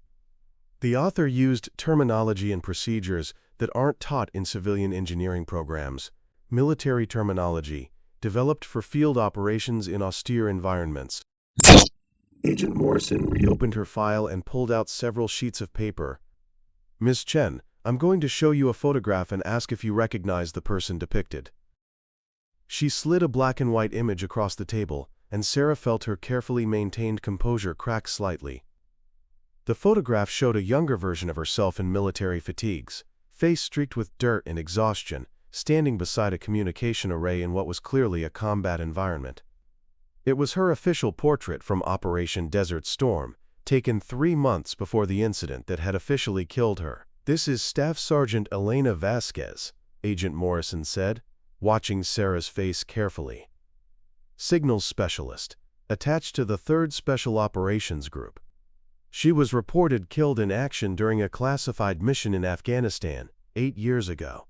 The author used terminology and procedures that aren't taught in civilian engineering programs, military terminology, developed for field operations in austere environments. Agent Morrison reopened her file and pulled out several sheets of paper. Miss Chen, I'm going to show you a photograph and ask if you recognize the person depicted. She slid a black and white image across the table, and Sarah felt her carefully maintained composure crack slightly. The photograph showed a younger version of herself in military fatigues, face streaked with dirt and exhaustion, standing beside a communication array in what was clearly a combat environment. It was her official portrait from Operation Desert Storm, taken 3 months before the incident that had officially killed her. "This is Staff Sergeant Elena Vasquez," Agent Morrison said, watching Sarah's face carefully. "Signals specialist, attached to the 3rd Special Operations Group. She was reported killed in action during a classified mission in Afghanistan 8 years ago."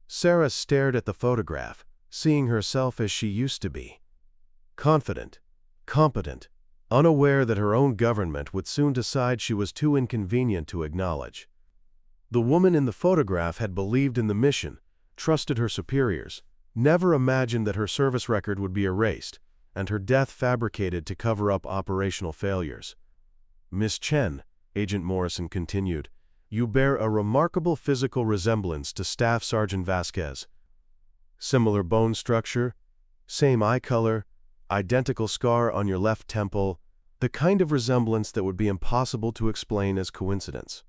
Sarah stared at the photograph, seeing herself as she used to be. Confident, competent, unaware that her own government would soon decide she was too inconvenient to acknowledge. The woman in the photograph had believed in the mission, trusted her superiors, never imagined that her service record would be erased, and her death fabricated to cover up operational failures. "Miss Chen," Agent Morrison continued, "you bear a remarkable physical resemblance to Staff Sergeant Vasquez. Similar bone structure, same eye color, identical scar on your left temple, the kind of resemblance that would be impossible to explain as coincidence."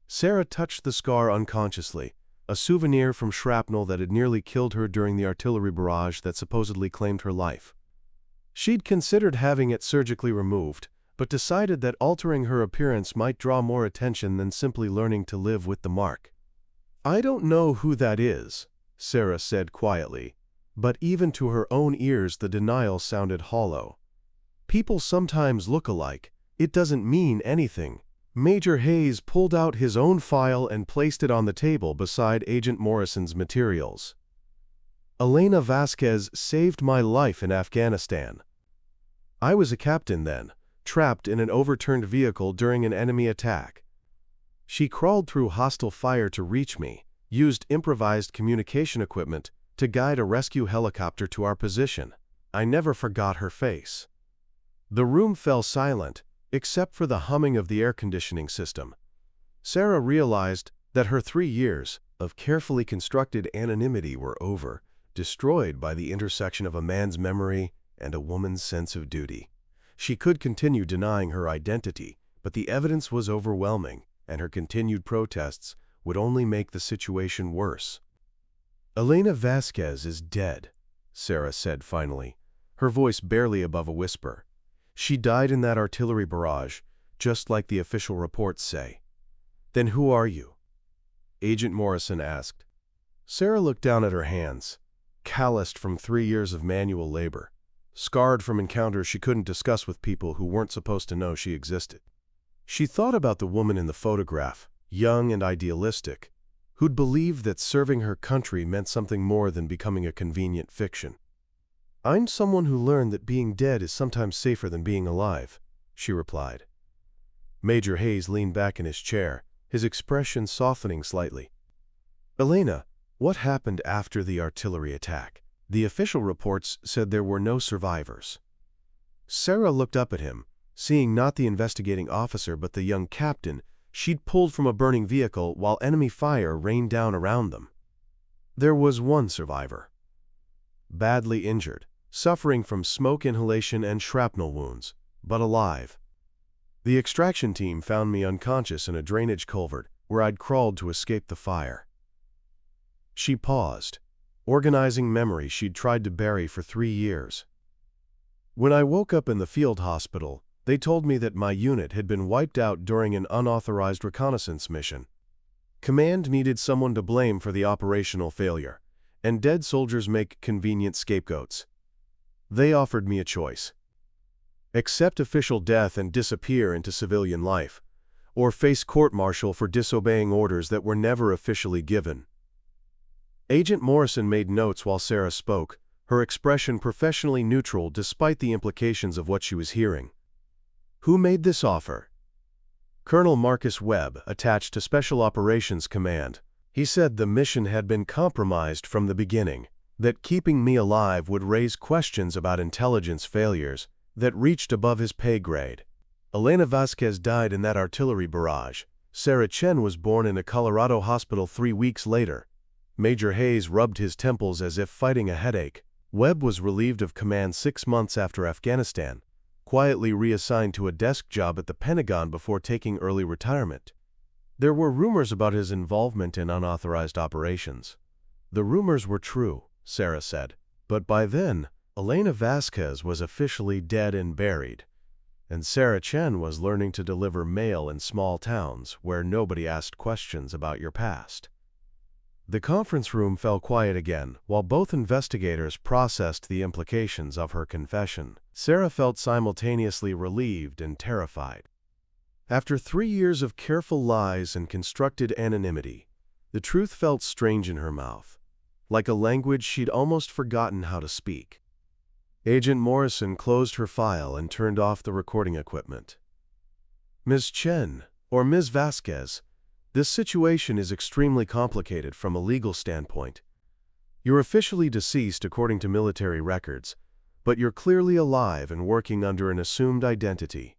Sarah touched the scar unconsciously, a souvenir from shrapnel that had nearly killed her during the artillery barrage that supposedly claimed her life. She'd considered having it surgically removed, but decided that altering her appearance might draw more attention than simply learning to live with the mark. "I don't know who that is," Sarah said quietly, but even to her own ears the denial sounded hollow. "People sometimes look alike. It doesn't mean anything." Major Hayes pulled out his own file and placed it on the table beside Agent Morrison's materials. "Elena Vasquez saved my life in Afghanistan. I was a captain then, trapped in an overturned vehicle during an enemy attack. She crawled through hostile fire to reach me, used improvised communication equipment to guide a rescue helicopter to our position. I never forgot her face." The room fell silent, except for the humming of the air conditioning system. Sarah realized that her 3 years of carefully constructed anonymity were over, destroyed by the intersection of a man's memory and a woman's sense of duty. She could continue denying her identity, but the evidence was overwhelming, and her continued protests would only make the situation worse. "Elena Vasquez is dead," Sarah said finally, her voice barely above a whisper. "She died in that artillery barrage, just like the official reports say." "Then who are you?" Agent Morrison asked. Sarah looked down at her hands, calloused from 3 years of manual labor, scarred from encounters she couldn't discuss with people who weren't supposed to know she existed. She thought about the woman in the photograph, young and idealistic, who'd believed that serving her country meant something more than becoming a convenient fiction. "I'm someone who learned that being dead is sometimes safer than being alive," she replied. Major Hayes leaned back in his chair, his expression softening slightly. "Elena, what happened after the artillery attack?" "The official reports said there were no survivors." Sarah looked up at him, seeing not the investigating officer but the young captain she'd pulled from a burning vehicle while enemy fire rained down around them. "There was one survivor. Badly injured, suffering from smoke inhalation and shrapnel wounds, but alive. The extraction team found me unconscious in a drainage culvert where I'd crawled to escape the fire." She paused, organizing memories she'd tried to bury for 3 years. "When I woke up in the field hospital, they told me that my unit had been wiped out during an unauthorized reconnaissance mission. Command needed someone to blame for the operational failure, and dead soldiers make convenient scapegoats. They offered me a choice: accept official death and disappear into civilian life, or face court-martial for disobeying orders that were never officially given." Agent Morrison made notes while Sarah spoke, her expression professionally neutral despite the implications of what she was hearing. "Who made this offer?" "Colonel Marcus Webb, attached to Special Operations Command. He said the mission had been compromised from the beginning, that keeping me alive would raise questions about intelligence failures that reached above his pay grade. Elena Vasquez died in that artillery barrage. Sarah Chen was born in a Colorado hospital 3 weeks later." Major Hayes rubbed his temples as if fighting a headache. Webb was relieved of command 6 months after Afghanistan, quietly reassigned to a desk job at the Pentagon before taking early retirement. There were rumors about his involvement in unauthorized operations. The rumors were true, Sarah said, but by then, Elena Vasquez was officially dead and buried, and Sarah Chen was learning to deliver mail in small towns where nobody asked questions about your past. The conference room fell quiet again while both investigators processed the implications of her confession. Sarah felt simultaneously relieved and terrified. After 3 years of careful lies and constructed anonymity, the truth felt strange in her mouth, like a language she'd almost forgotten how to speak. Agent Morrison closed her file and turned off the recording equipment. "Ms. Chen, or Ms. Vasquez, this situation is extremely complicated from a legal standpoint. You're officially deceased according to military records, but you're clearly alive and working under an assumed identity.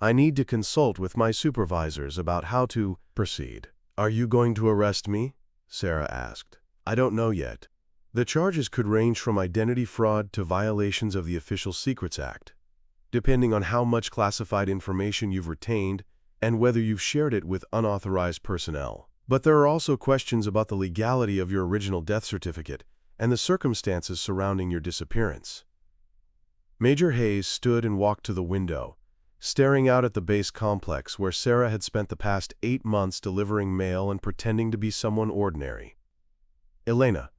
I need to consult with my supervisors about how to proceed." "Are you going to arrest me?" Sarah asked. "I don't know yet. The charges could range from identity fraud to violations of the Official Secrets Act, depending on how much classified information you've retained and whether you've shared it with unauthorized personnel. But there are also questions about the legality of your original death certificate and the circumstances surrounding your disappearance." Major Hayes stood and walked to the window, staring out at the base complex where Sarah had spent the past 8 months delivering mail and pretending to be someone ordinary. "Elena,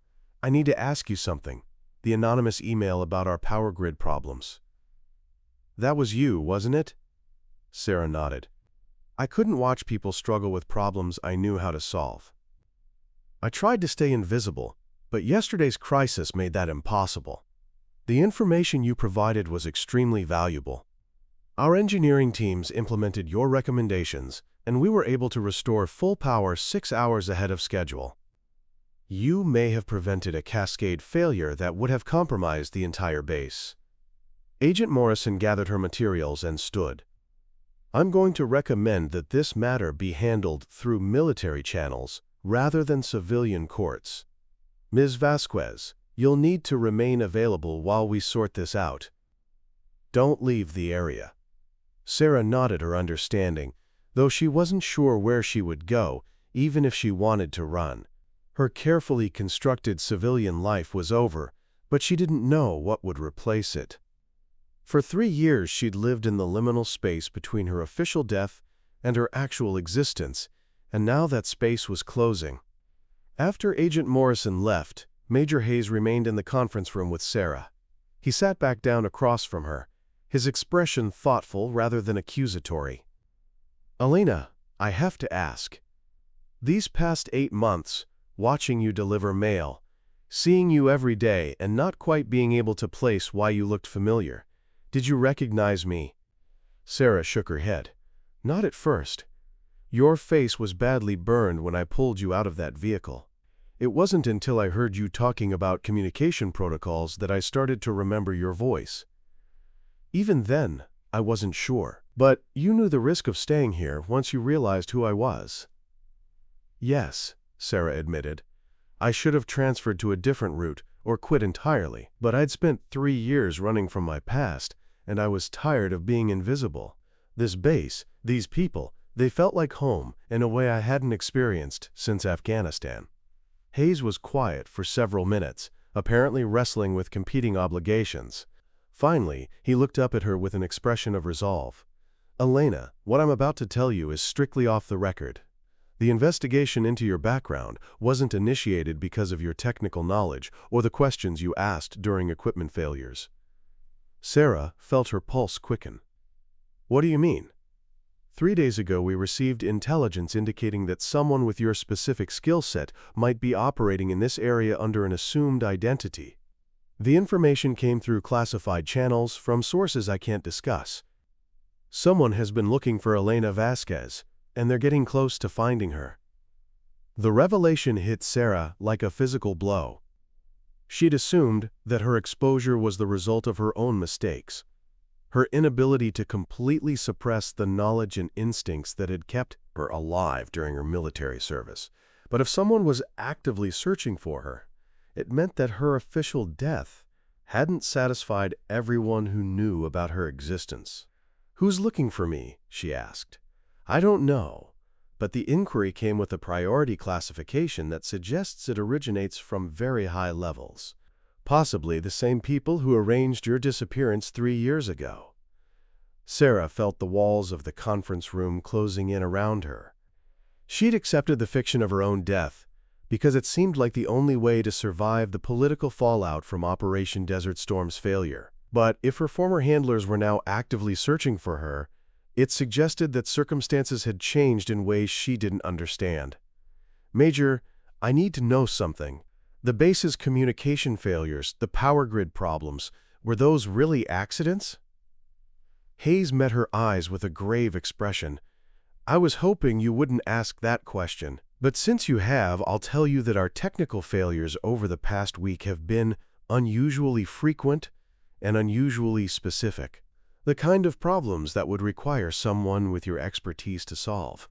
I need to ask you something. The anonymous email about our power grid problems. That was you, wasn't it?" Sarah nodded. "I couldn't watch people struggle with problems I knew how to solve. I tried to stay invisible, but yesterday's crisis made that impossible. The information you provided was extremely valuable. Our engineering teams implemented your recommendations, and we were able to restore full power 6 hours ahead of schedule. You may have prevented a cascade failure that would have compromised the entire base." Agent Morrison gathered her materials and stood. "I'm going to recommend that this matter be handled through military channels rather than civilian courts. Ms. Vasquez, you'll need to remain available while we sort this out. Don't leave the area." Sarah nodded her understanding, though she wasn't sure where she would go, even if she wanted to run. Her carefully constructed civilian life was over, but she didn't know what would replace it. For 3 years she'd lived in the liminal space between her official death and her actual existence, and now that space was closing. After Agent Morrison left, Major Hayes remained in the conference room with Sarah. He sat back down across from her, his expression thoughtful rather than accusatory. "Elena, I have to ask. These past 8 months, watching you deliver mail, seeing you every day and not quite being able to place why you looked familiar, did you recognize me?" Sarah shook her head. "Not at first. Your face was badly burned when I pulled you out of that vehicle. It wasn't until I heard you talking about communication protocols that I started to remember your voice. Even then, I wasn't sure. But you knew the risk of staying here once you realized who I was." "Yes," Sarah admitted. "I should have transferred to a different route or quit entirely, but I'd spent 3 years running from my past, and I was tired of being invisible. This base, these people, they felt like home in a way I hadn't experienced since Afghanistan." Hayes was quiet for several minutes, apparently wrestling with competing obligations. Finally, he looked up at her with an expression of resolve. "Elena, what I'm about to tell you is strictly off the record. The investigation into your background wasn't initiated because of your technical knowledge or the questions you asked during equipment failures." Sarah felt her pulse quicken. "What do you mean?" 3 days ago we received intelligence indicating that someone with your specific skill set might be operating in this area under an assumed identity. The information came through classified channels from sources I can't discuss. Someone has been looking for Elena Vasquez, and they're getting close to finding her. The revelation hit Sarah like a physical blow. She'd assumed that her exposure was the result of her own mistakes, her inability to completely suppress the knowledge and instincts that had kept her alive during her military service. But if someone was actively searching for her, it meant that her official death hadn't satisfied everyone who knew about her existence. "Who's looking for me?" she asked. "I don't know, but the inquiry came with a priority classification that suggests it originates from very high levels. Possibly the same people who arranged your disappearance 3 years ago." Sarah felt the walls of the conference room closing in around her. She'd accepted the fiction of her own death because it seemed like the only way to survive the political fallout from Operation Desert Storm's failure. But if her former handlers were now actively searching for her, it suggested that circumstances had changed in ways she didn't understand. "Major, I need to know something. The base's communication failures, the power grid problems, were those really accidents?" Hayes met her eyes with a grave expression. "I was hoping you wouldn't ask that question, but since you have, I'll tell you that our technical failures over the past week have been unusually frequent and unusually specific. The kind of problems that would require someone with your expertise to solve."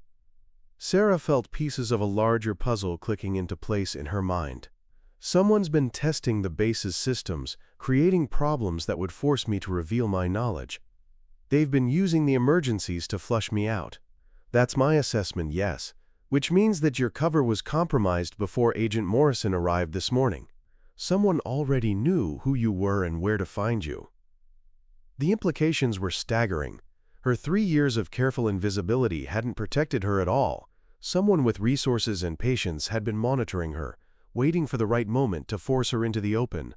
Sarah felt pieces of a larger puzzle clicking into place in her mind. "Someone's been testing the base's systems, creating problems that would force me to reveal my knowledge. They've been using the emergencies to flush me out. That's my assessment, yes, which means that your cover was compromised before Agent Morrison arrived this morning. Someone already knew who you were and where to find you." The implications were staggering. Her 3 years of careful invisibility hadn't protected her at all. Someone with resources and patience had been monitoring her, waiting for the right moment to force her into the open.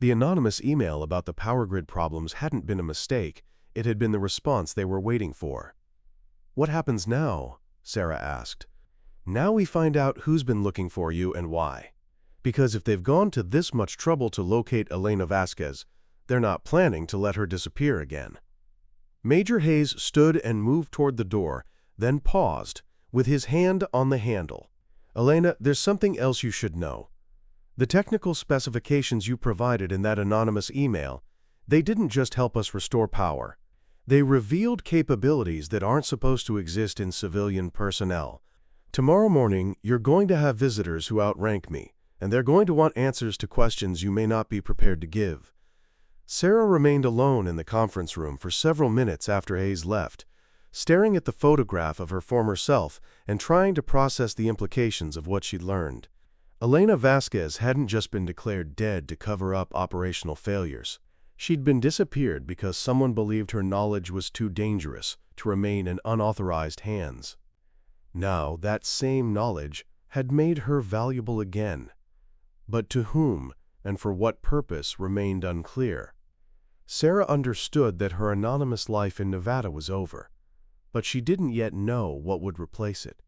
The anonymous email about the power grid problems hadn't been a mistake. It had been the response they were waiting for. "What happens now?" Sarah asked. "Now we find out who's been looking for you and why. Because if they've gone to this much trouble to locate Elena Vasquez, they're not planning to let her disappear again." Major Hayes stood and moved toward the door, then paused, with his hand on the handle. "Elena, there's something else you should know. The technical specifications you provided in that anonymous email, they didn't just help us restore power. They revealed capabilities that aren't supposed to exist in civilian personnel. Tomorrow morning, you're going to have visitors who outrank me, and they're going to want answers to questions you may not be prepared to give." Sarah remained alone in the conference room for several minutes after Hayes left, staring at the photograph of her former self and trying to process the implications of what she'd learned. Elena Vasquez hadn't just been declared dead to cover up operational failures. She'd been disappeared because someone believed her knowledge was too dangerous to remain in unauthorized hands. Now, that same knowledge had made her valuable again. But to whom and for what purpose remained unclear. Sarah understood that her anonymous life in Nevada was over, but she didn't yet know what would replace it.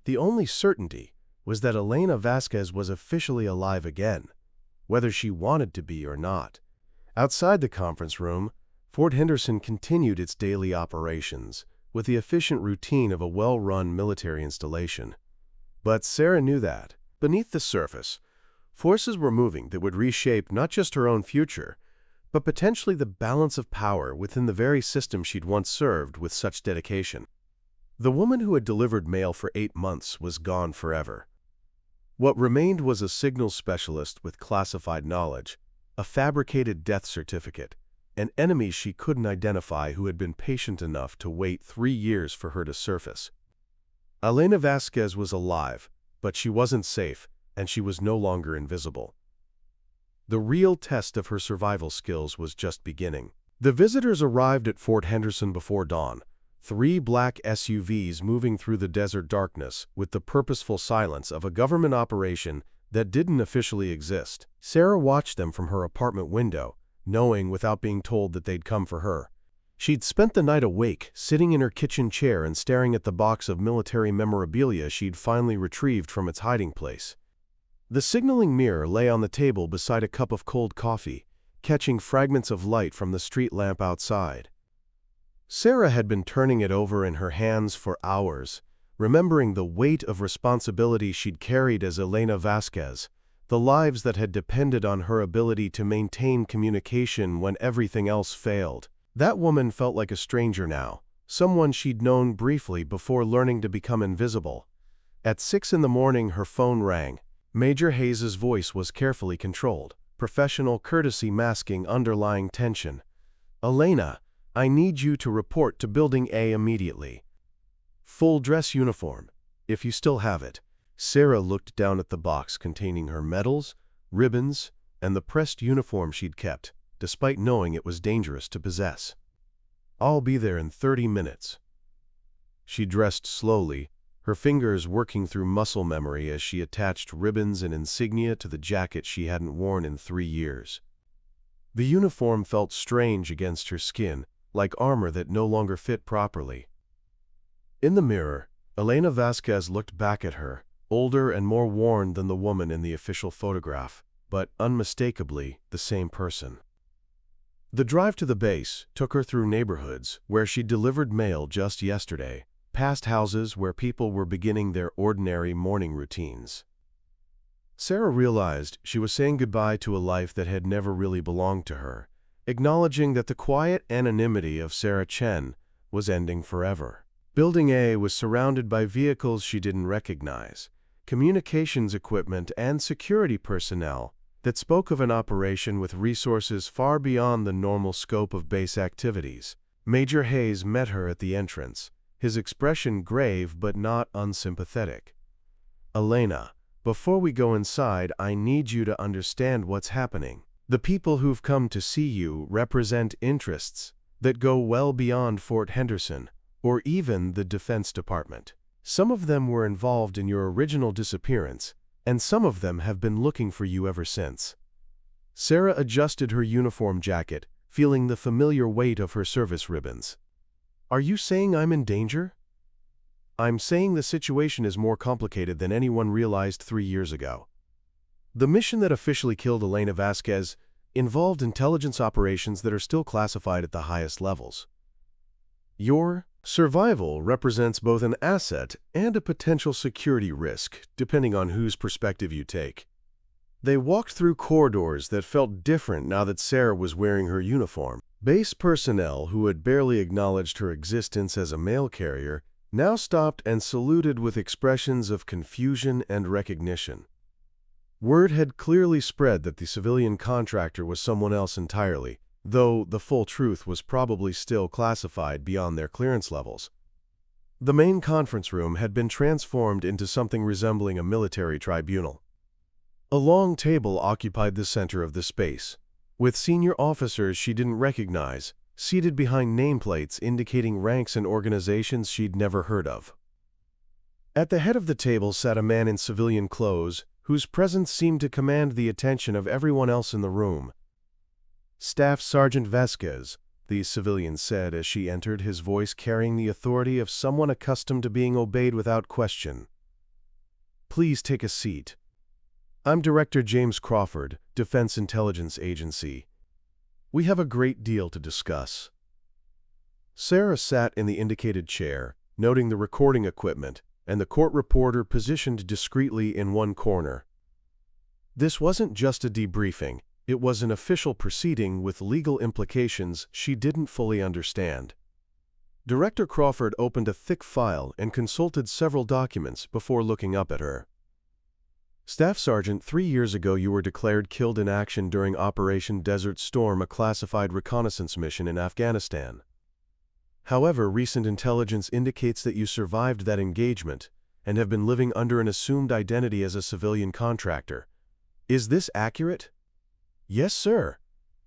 The only certainty was that Elena Vasquez was officially alive again, whether she wanted to be or not. Outside the conference room, Fort Henderson continued its daily operations, with the efficient routine of a well-run military installation. But Sarah knew that, beneath the surface, forces were moving that would reshape not just her own future, but potentially the balance of power within the very system she'd once served with such dedication. The woman who had delivered mail for 8 months was gone forever. What remained was a signals specialist with classified knowledge, a fabricated death certificate, and enemies she couldn't identify who had been patient enough to wait 3 years for her to surface. Elena Vasquez was alive, but she wasn't safe, and she was no longer invisible. The real test of her survival skills was just beginning. The visitors arrived at Fort Henderson before dawn, 3 black SUVs moving through the desert darkness with the purposeful silence of a government operation that didn't officially exist. Sarah watched them from her apartment window, knowing without being told that they'd come for her. She'd spent the night awake, sitting in her kitchen chair and staring at the box of military memorabilia she'd finally retrieved from its hiding place. The signaling mirror lay on the table beside a cup of cold coffee, catching fragments of light from the street lamp outside. Sarah had been turning it over in her hands for hours, remembering the weight of responsibility she'd carried as Elena Vasquez, the lives that had depended on her ability to maintain communication when everything else failed. That woman felt like a stranger now, someone she'd known briefly before learning to become invisible. At 6 in the morning, her phone rang. Major Hayes's voice was carefully controlled, professional courtesy masking underlying tension. "Elena, I need you to report to Building A immediately. Full dress uniform, if you still have it." Sarah looked down at the box containing her medals, ribbons, and the pressed uniform she'd kept, despite knowing it was dangerous to possess. "I'll be there in 30 minutes. She dressed slowly, her fingers working through muscle memory as she attached ribbons and insignia to the jacket she hadn't worn in 3 years. The uniform felt strange against her skin, like armor that no longer fit properly. In the mirror, Elena Vasquez looked back at her, older and more worn than the woman in the official photograph, but unmistakably the same person. The drive to the base took her through neighborhoods where she delivered mail just yesterday, past houses where people were beginning their ordinary morning routines. Sarah realized she was saying goodbye to a life that had never really belonged to her, acknowledging that the quiet anonymity of Sarah Chen was ending forever. Building A was surrounded by vehicles she didn't recognize, communications equipment and security personnel that spoke of an operation with resources far beyond the normal scope of base activities. Major Hayes met her at the entrance, his expression grave but not unsympathetic. "Elena, before we go inside, I need you to understand what's happening. The people who've come to see you represent interests that go well beyond Fort Henderson, or even the Defense Department. Some of them were involved in your original disappearance, and some of them have been looking for you ever since." Sarah adjusted her uniform jacket, feeling the familiar weight of her service ribbons. "Are you saying I'm in danger?" "I'm saying the situation is more complicated than anyone realized 3 years ago. The mission that officially killed Elena Vasquez involved intelligence operations that are still classified at the highest levels. Your survival represents both an asset and a potential security risk, depending on whose perspective you take." They walked through corridors that felt different now that Sarah was wearing her uniform. Base personnel who had barely acknowledged her existence as a mail carrier now stopped and saluted with expressions of confusion and recognition. Word had clearly spread that the civilian contractor was someone else entirely, though the full truth was probably still classified beyond their clearance levels. The main conference room had been transformed into something resembling a military tribunal. A long table occupied the center of the space, with senior officers she didn't recognize, seated behind nameplates indicating ranks and organizations she'd never heard of. At the head of the table sat a man in civilian clothes, whose presence seemed to command the attention of everyone else in the room. "Staff Sergeant Vasquez," the civilian said as she entered, his voice carrying the authority of someone accustomed to being obeyed without question. "Please take a seat. I'm Director James Crawford, Defense Intelligence Agency. We have a great deal to discuss." Sarah sat in the indicated chair, noting the recording equipment and the court reporter positioned discreetly in one corner. This wasn't just a debriefing. It was an official proceeding with legal implications she didn't fully understand. Director Crawford opened a thick file and consulted several documents before looking up at her. "Staff Sergeant, 3 years ago you were declared killed in action during Operation Desert Storm, a classified reconnaissance mission in Afghanistan. However, recent intelligence indicates that you survived that engagement and have been living under an assumed identity as a civilian contractor. Is this accurate?" "Yes, sir,"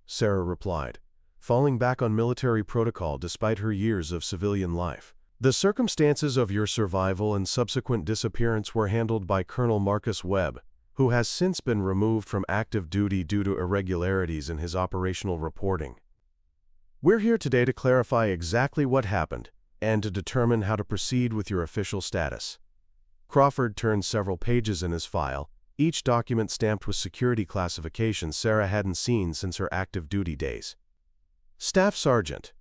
Sarah replied, falling back on military protocol despite her years of civilian life. "The circumstances of your survival and subsequent disappearance were handled by Colonel Marcus Webb, who has since been removed from active duty due to irregularities in his operational reporting. We're here today to clarify exactly what happened and to determine how to proceed with your official status." Crawford turned several pages in his file, each document stamped with security classifications Sarah hadn't seen since her active duty days. Staff Sergeant,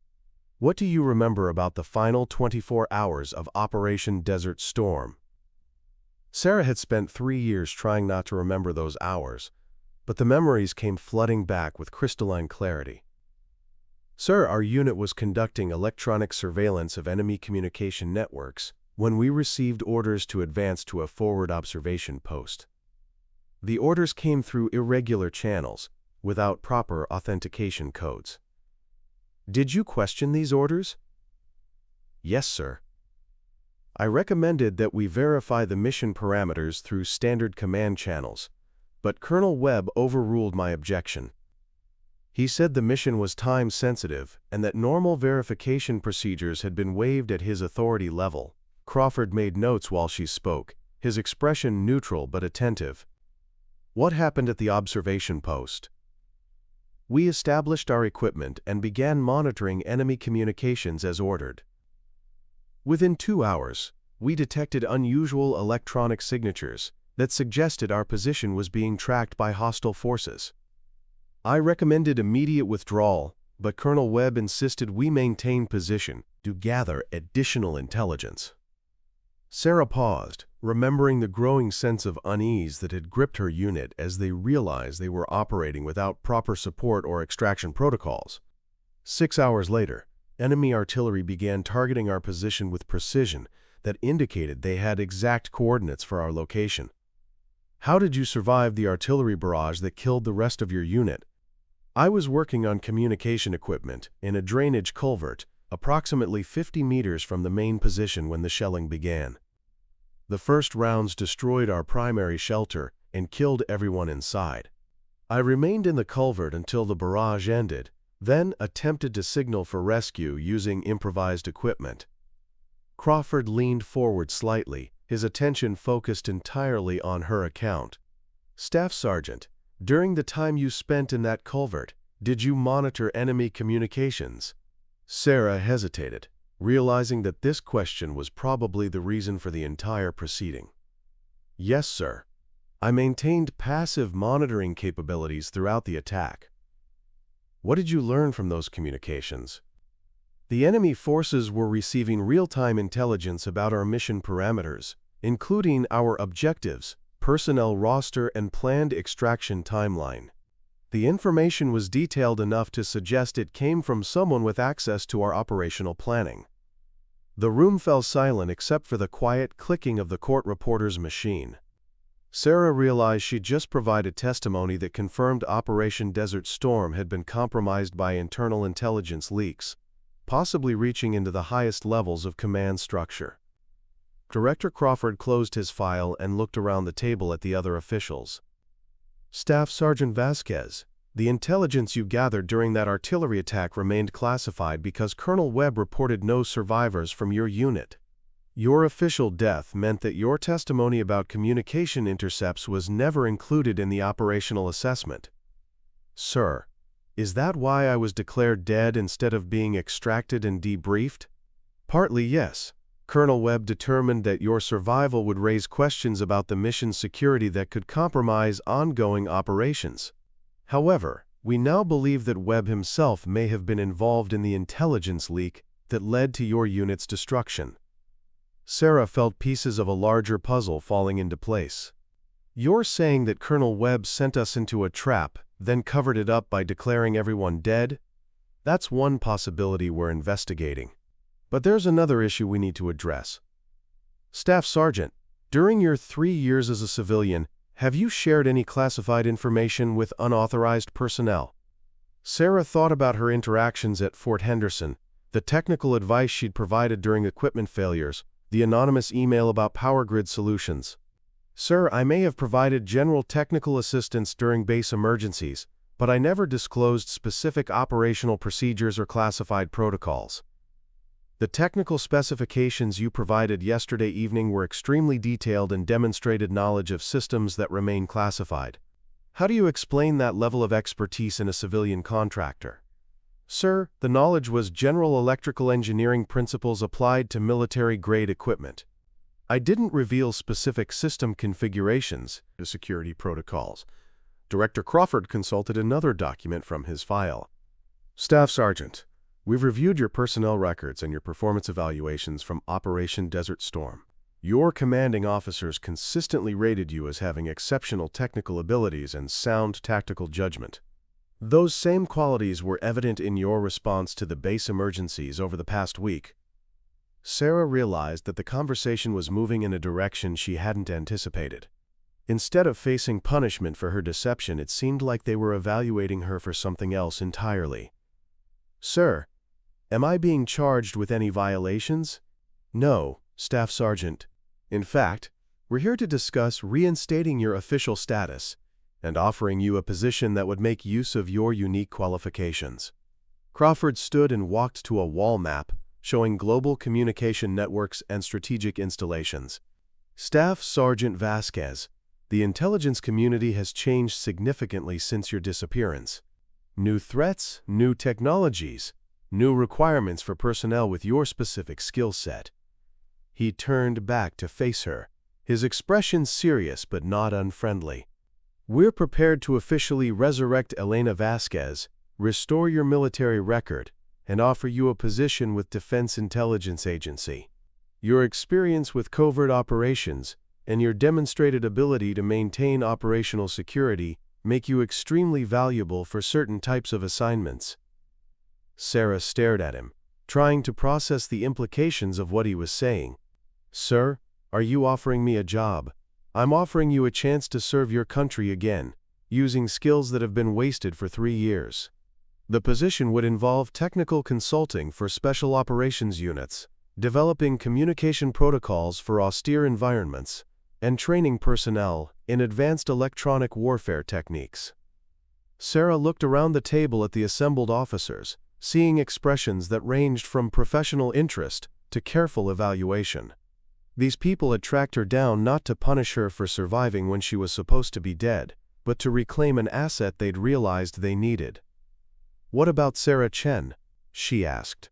what do you remember about the final 24 hours of Operation Desert Storm? Sarah had spent 3 years trying not to remember those hours, but the memories came flooding back with crystalline clarity. Sir, our unit was conducting electronic surveillance of enemy communication networks when we received orders to advance to a forward observation post. The orders came through irregular channels, without proper authentication codes. Did you question these orders? Yes, sir. I recommended that we verify the mission parameters through standard command channels, but Colonel Webb overruled my objection. He said the mission was time-sensitive and that normal verification procedures had been waived at his authority level. Crawford made notes while she spoke, his expression neutral but attentive. What happened at the observation post? We established our equipment and began monitoring enemy communications as ordered. Within 2 hours, we detected unusual electronic signatures that suggested our position was being tracked by hostile forces. I recommended immediate withdrawal, but Colonel Webb insisted we maintain position to gather additional intelligence. Sarah paused, remembering the growing sense of unease that had gripped her unit as they realized they were operating without proper support or extraction protocols. 6 hours later, enemy artillery began targeting our position with precision that indicated they had exact coordinates for our location. How did you survive the artillery barrage that killed the rest of your unit? I was working on communication equipment in a drainage culvert approximately 50 meters from the main position when the shelling began. The first rounds destroyed our primary shelter and killed everyone inside. I remained in the culvert until the barrage ended, then attempted to signal for rescue using improvised equipment. Crawford leaned forward slightly, his attention focused entirely on her account. Staff Sergeant, during the time you spent in that culvert, did you monitor enemy communications? Sarah hesitated, realizing that this question was probably the reason for the entire proceeding. Yes, sir. I maintained passive monitoring capabilities throughout the attack. What did you learn from those communications? The enemy forces were receiving real-time intelligence about our mission parameters, including our objectives, personnel roster, and planned extraction timeline. The information was detailed enough to suggest it came from someone with access to our operational planning. The room fell silent except for the quiet clicking of the court reporter's machine. Sarah realized she'd just provided testimony that confirmed Operation Desert Storm had been compromised by internal intelligence leaks, possibly reaching into the highest levels of command structure. Director Crawford closed his file and looked around the table at the other officials. Staff Sergeant Vasquez, the intelligence you gathered during that artillery attack remained classified because Colonel Webb reported no survivors from your unit. Your official death meant that your testimony about communication intercepts was never included in the operational assessment. Sir, is that why I was declared dead instead of being extracted and debriefed? Partly yes. Colonel Webb determined that your survival would raise questions about the mission's security that could compromise ongoing operations. However, we now believe that Webb himself may have been involved in the intelligence leak that led to your unit's destruction. Sarah felt pieces of a larger puzzle falling into place. You're saying that Colonel Webb sent us into a trap, then covered it up by declaring everyone dead? That's one possibility we're investigating. But there's another issue we need to address. Staff Sergeant, during your 3 years as a civilian, have you shared any classified information with unauthorized personnel? Sarah thought about her interactions at Fort Henderson, the technical advice she'd provided during equipment failures, the anonymous email about power grid solutions. Sir, I may have provided general technical assistance during base emergencies, but I never disclosed specific operational procedures or classified protocols. The technical specifications you provided yesterday evening were extremely detailed and demonstrated knowledge of systems that remain classified. How do you explain that level of expertise in a civilian contractor? Sir, the knowledge was general electrical engineering principles applied to military-grade equipment. I didn't reveal specific system configurations to security protocols. Director Crawford consulted another document from his file. Staff Sergeant, we've reviewed your personnel records and your performance evaluations from Operation Desert Storm. Your commanding officers consistently rated you as having exceptional technical abilities and sound tactical judgment. Those same qualities were evident in your response to the base emergencies over the past week. Sarah realized that the conversation was moving in a direction she hadn't anticipated. Instead of facing punishment for her deception, it seemed like they were evaluating her for something else entirely. Sir, am I being charged with any violations? No, Staff Sergeant. In fact, we're here to discuss reinstating your official status and offering you a position that would make use of your unique qualifications. Crawford stood and walked to a wall map showing global communication networks and strategic installations. Staff Sergeant Vasquez, the intelligence community has changed significantly since your disappearance. New threats, new technologies, new requirements for personnel with your specific skill set. He turned back to face her, his expression serious but not unfriendly. We're prepared to officially resurrect Elena Vasquez, restore your military record, and offer you a position with Defense Intelligence Agency. Your experience with covert operations and your demonstrated ability to maintain operational security make you extremely valuable for certain types of assignments. Sarah stared at him, trying to process the implications of what he was saying. Sir, are you offering me a job? I'm offering you a chance to serve your country again, using skills that have been wasted for 3 years. The position would involve technical consulting for special operations units, developing communication protocols for austere environments, and training personnel in advanced electronic warfare techniques. Sarah looked around the table at the assembled officers, seeing expressions that ranged from professional interest to careful evaluation. These people had tracked her down not to punish her for surviving when she was supposed to be dead, but to reclaim an asset they'd realized they needed. What about Sarah Chen? She asked.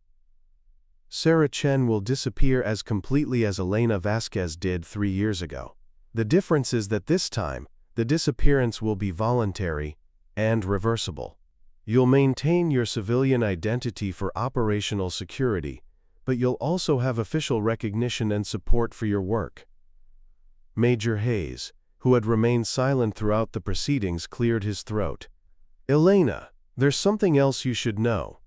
Sarah Chen will disappear as completely as Elena Vasquez did 3 years ago. The difference is that this time, the disappearance will be voluntary and reversible. You'll maintain your civilian identity for operational security, but you'll also have official recognition and support for your work. Major Hayes, who had remained silent throughout the proceedings, cleared his throat. Elena, there's something else you should know.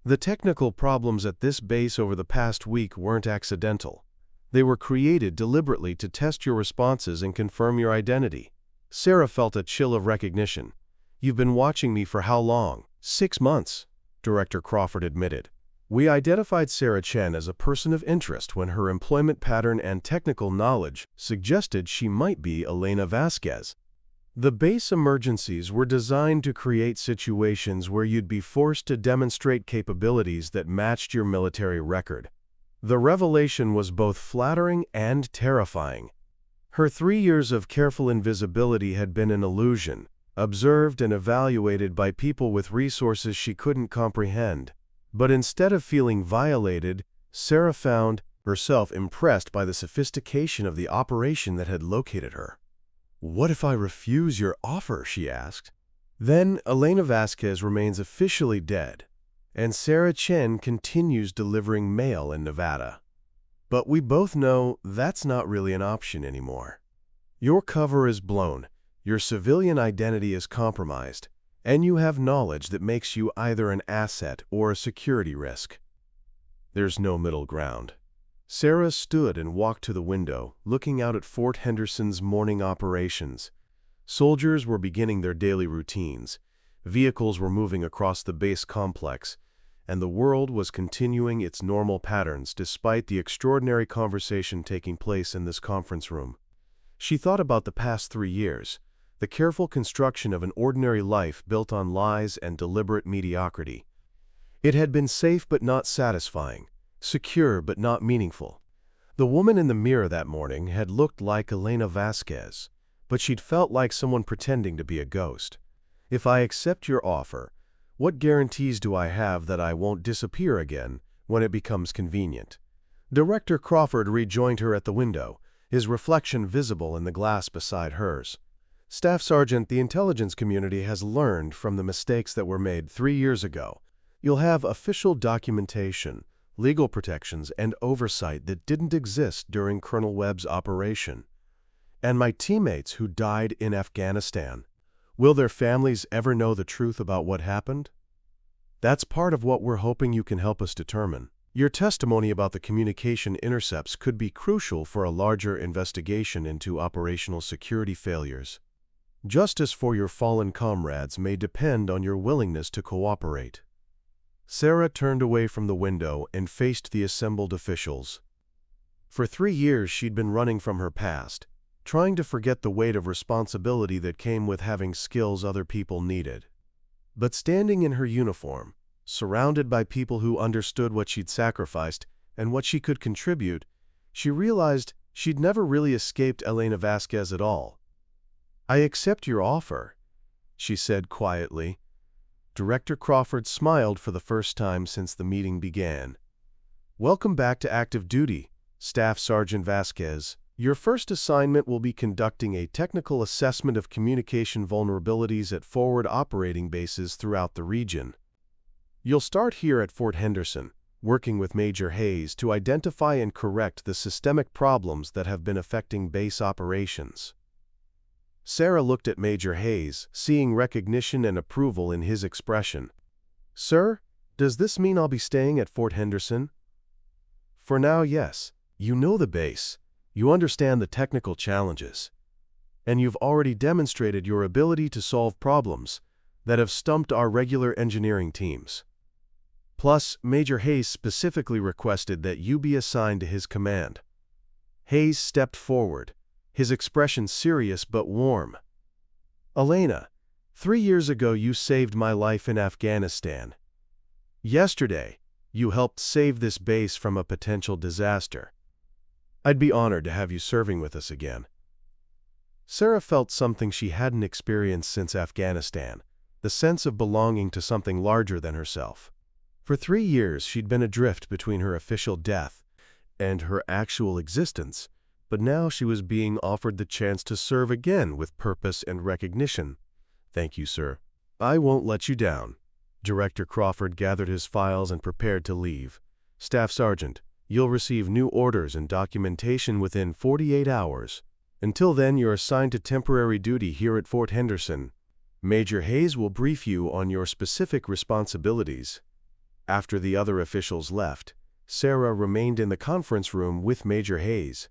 The technical problems at this base over the past week weren't accidental. They were created deliberately to test your responses and confirm your identity. Sarah felt a chill of recognition. You've been watching me for how long? 6 months, Director Crawford admitted. We identified Sarah Chen as a person of interest when her employment pattern and technical knowledge suggested she might be Elena Vasquez. The base emergencies were designed to create situations where you'd be forced to demonstrate capabilities that matched your military record. The revelation was both flattering and terrifying. Her 3 years of careful invisibility had been an illusion, observed and evaluated by people with resources she couldn't comprehend. But instead of feeling violated, Sarah found herself impressed by the sophistication of the operation that had located her. What if I refuse your offer? She asked. Then Elena Vasquez remains officially dead, and Sarah Chen continues delivering mail in Nevada. But we both know that's not really an option anymore. Your cover is blown, your civilian identity is compromised, and you have knowledge that makes you either an asset or a security risk. There's no middle ground. Sarah stood and walked to the window, looking out at Fort Henderson's morning operations. Soldiers were beginning their daily routines, vehicles were moving across the base complex, and the world was continuing its normal patterns despite the extraordinary conversation taking place in this conference room. She thought about the past 3 years, the careful construction of an ordinary life built on lies and deliberate mediocrity. It had been safe but not satisfying, secure but not meaningful. The woman in the mirror that morning had looked like Elena Vasquez, but she'd felt like someone pretending to be a ghost. If I accept your offer, what guarantees do I have that I won't disappear again when it becomes convenient? Director Crawford rejoined her at the window, his reflection visible in the glass beside hers. Staff Sergeant, the intelligence community has learned from the mistakes that were made 3 years ago. You'll have official documentation, legal protections, and oversight that didn't exist during Colonel Webb's operation. And my teammates who died in Afghanistan, will their families ever know the truth about what happened? That's part of what we're hoping you can help us determine. Your testimony about the communication intercepts could be crucial for a larger investigation into operational security failures. Justice for your fallen comrades may depend on your willingness to cooperate. Sarah turned away from the window and faced the assembled officials. For 3 years she'd been running from her past, trying to forget the weight of responsibility that came with having skills other people needed. But standing in her uniform, surrounded by people who understood what she'd sacrificed and what she could contribute, she realized she'd never really escaped Elena Vasquez at all. "I accept your offer," she said quietly. Director Crawford smiled for the first time since the meeting began. "Welcome back to active duty, Staff Sergeant Vasquez. Your first assignment will be conducting a technical assessment of communication vulnerabilities at forward operating bases throughout the region. You'll start here at Fort Henderson, working with Major Hayes to identify and correct the systemic problems that have been affecting base operations." Sarah looked at Major Hayes, seeing recognition and approval in his expression. "Sir, does this mean I'll be staying at Fort Henderson?" "For now, yes. You know the base. You understand the technical challenges. And you've already demonstrated your ability to solve problems that have stumped our regular engineering teams. Plus, Major Hayes specifically requested that you be assigned to his command." Hayes stepped forward, his expression serious but warm. "Elena, 3 years ago you saved my life in Afghanistan. Yesterday, you helped save this base from a potential disaster. I'd be honored to have you serving with us again." Sarah felt something she hadn't experienced since Afghanistan, the sense of belonging to something larger than herself. For 3 years she'd been adrift between her official death and her actual existence, but now she was being offered the chance to serve again with purpose and recognition. "Thank you, sir. I won't let you down." Director Crawford gathered his files and prepared to leave. "Staff Sergeant, you'll receive new orders and documentation within 48 hours. Until then, you're assigned to temporary duty here at Fort Henderson. Major Hayes will brief you on your specific responsibilities." After the other officials left, Sarah remained in the conference room with Major Hayes.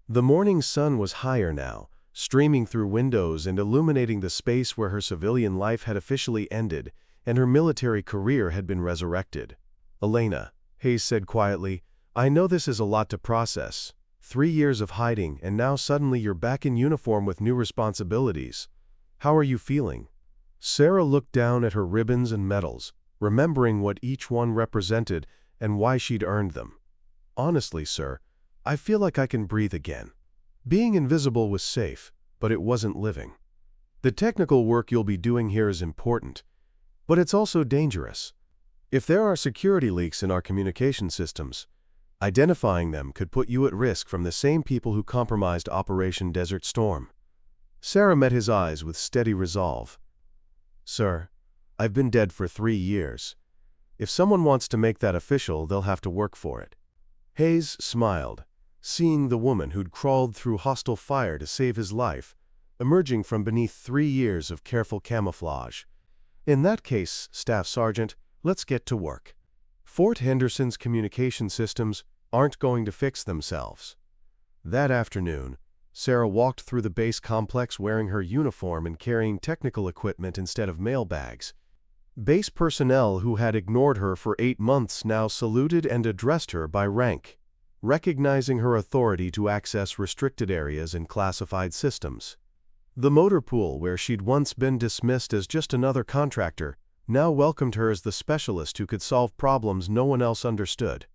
The morning sun was higher now, streaming through windows and illuminating the space where her civilian life had officially ended and her military career had been resurrected. "Elena," Hayes said quietly, "I know this is a lot to process. 3 years of hiding, and now suddenly you're back in uniform with new responsibilities. How are you feeling?" Sarah looked down at her ribbons and medals, remembering what each one represented and why she'd earned them. "Honestly, sir, I feel like I can breathe again. Being invisible was safe, but it wasn't living. The technical work you'll be doing here is important, but it's also dangerous. If there are security leaks in our communication systems, identifying them could put you at risk from the same people who compromised Operation Desert Storm." Sarah met his eyes with steady resolve. "Sir, I've been dead for 3 years. If someone wants to make that official, they'll have to work for it." Hayes smiled, seeing the woman who'd crawled through hostile fire to save his life, emerging from beneath 3 years of careful camouflage. "In that case, Staff Sergeant, let's get to work. Fort Henderson's communication systems aren't going to fix themselves." That afternoon, Sarah walked through the base complex wearing her uniform and carrying technical equipment instead of mail bags. Base personnel who had ignored her for 8 months now saluted and addressed her by rank, recognizing her authority to access restricted areas and classified systems. The motor pool, where she'd once been dismissed as just another contractor, now welcomed her as the specialist who could solve problems no one else understood.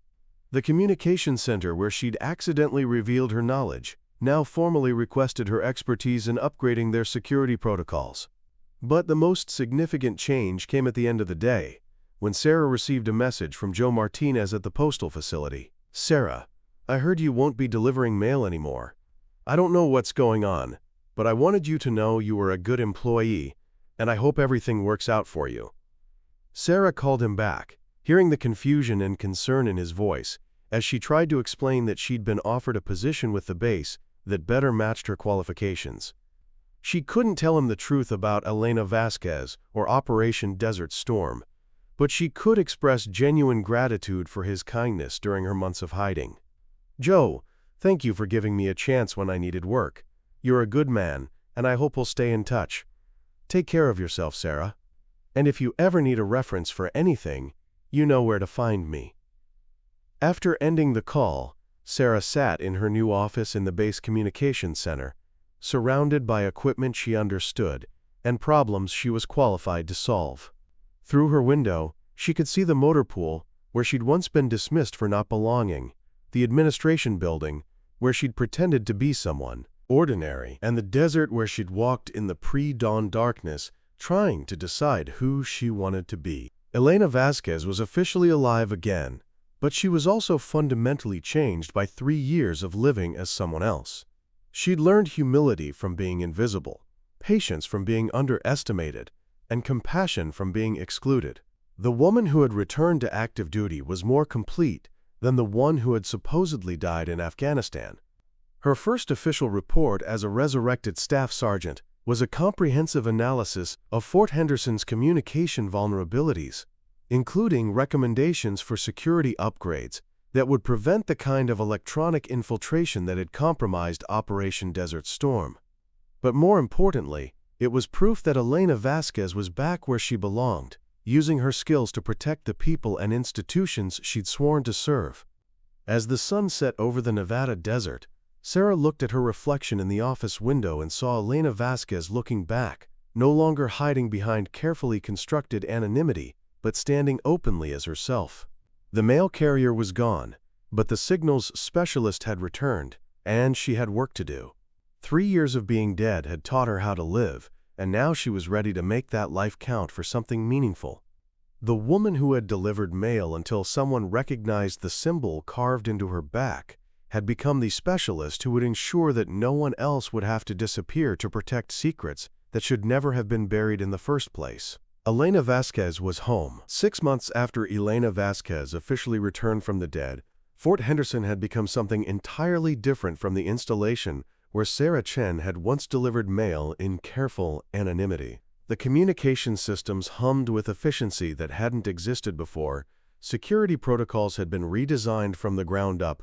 The communication center, where she'd accidentally revealed her knowledge, now formally requested her expertise in upgrading their security protocols. But the most significant change came at the end of the day, when Sarah received a message from Joe Martinez at the postal facility. "Sarah, I heard you won't be delivering mail anymore. I don't know what's going on, but I wanted you to know you were a good employee, and I hope everything works out for you." Sarah called him back, hearing the confusion and concern in his voice, as she tried to explain that she'd been offered a position with the base that better matched her qualifications. She couldn't tell him the truth about Elena Vasquez or Operation Desert Storm, but she could express genuine gratitude for his kindness during her months of hiding. "Joe, thank you for giving me a chance when I needed work. You're a good man, and I hope we'll stay in touch. Take care of yourself, Sarah. And if you ever need a reference for anything, you know where to find me." After ending the call, Sarah sat in her new office in the base communications center, surrounded by equipment she understood and problems she was qualified to solve. Through her window, she could see the motor pool, where she'd once been dismissed for not belonging, the administration building, where she'd pretended to be someone ordinary, and the desert where she'd walked in the pre-dawn darkness, trying to decide who she wanted to be. Elena Vasquez was officially alive again, but she was also fundamentally changed by 3 years of living as someone else. She'd learned humility from being invisible, patience from being underestimated, and compassion from being excluded. The woman who had returned to active duty was more complete than the one who had supposedly died in Afghanistan. Her first official report as a resurrected staff sergeant was a comprehensive analysis of Fort Henderson's communication vulnerabilities, including recommendations for security upgrades that would prevent the kind of electronic infiltration that had compromised Operation Desert Storm. But more importantly, it was proof that Elena Vasquez was back where she belonged, using her skills to protect the people and institutions she'd sworn to serve. As the sun set over the Nevada desert, Sarah looked at her reflection in the office window and saw Elena Vasquez looking back, no longer hiding behind carefully constructed anonymity, but standing openly as herself. The mail carrier was gone, but the signals specialist had returned, and she had work to do. 3 years of being dead had taught her how to live, and now she was ready to make that life count for something meaningful. The woman who had delivered mail until someone recognized the symbol carved into her back had become the specialist who would ensure that no one else would have to disappear to protect secrets that should never have been buried in the first place. Elena Vasquez was home. 6 months after Elena Vasquez officially returned from the dead, Fort Henderson had become something entirely different from the installation where Sarah Chen had once delivered mail in careful anonymity. The communication systems hummed with efficiency that hadn't existed before, security protocols had been redesigned from the ground up,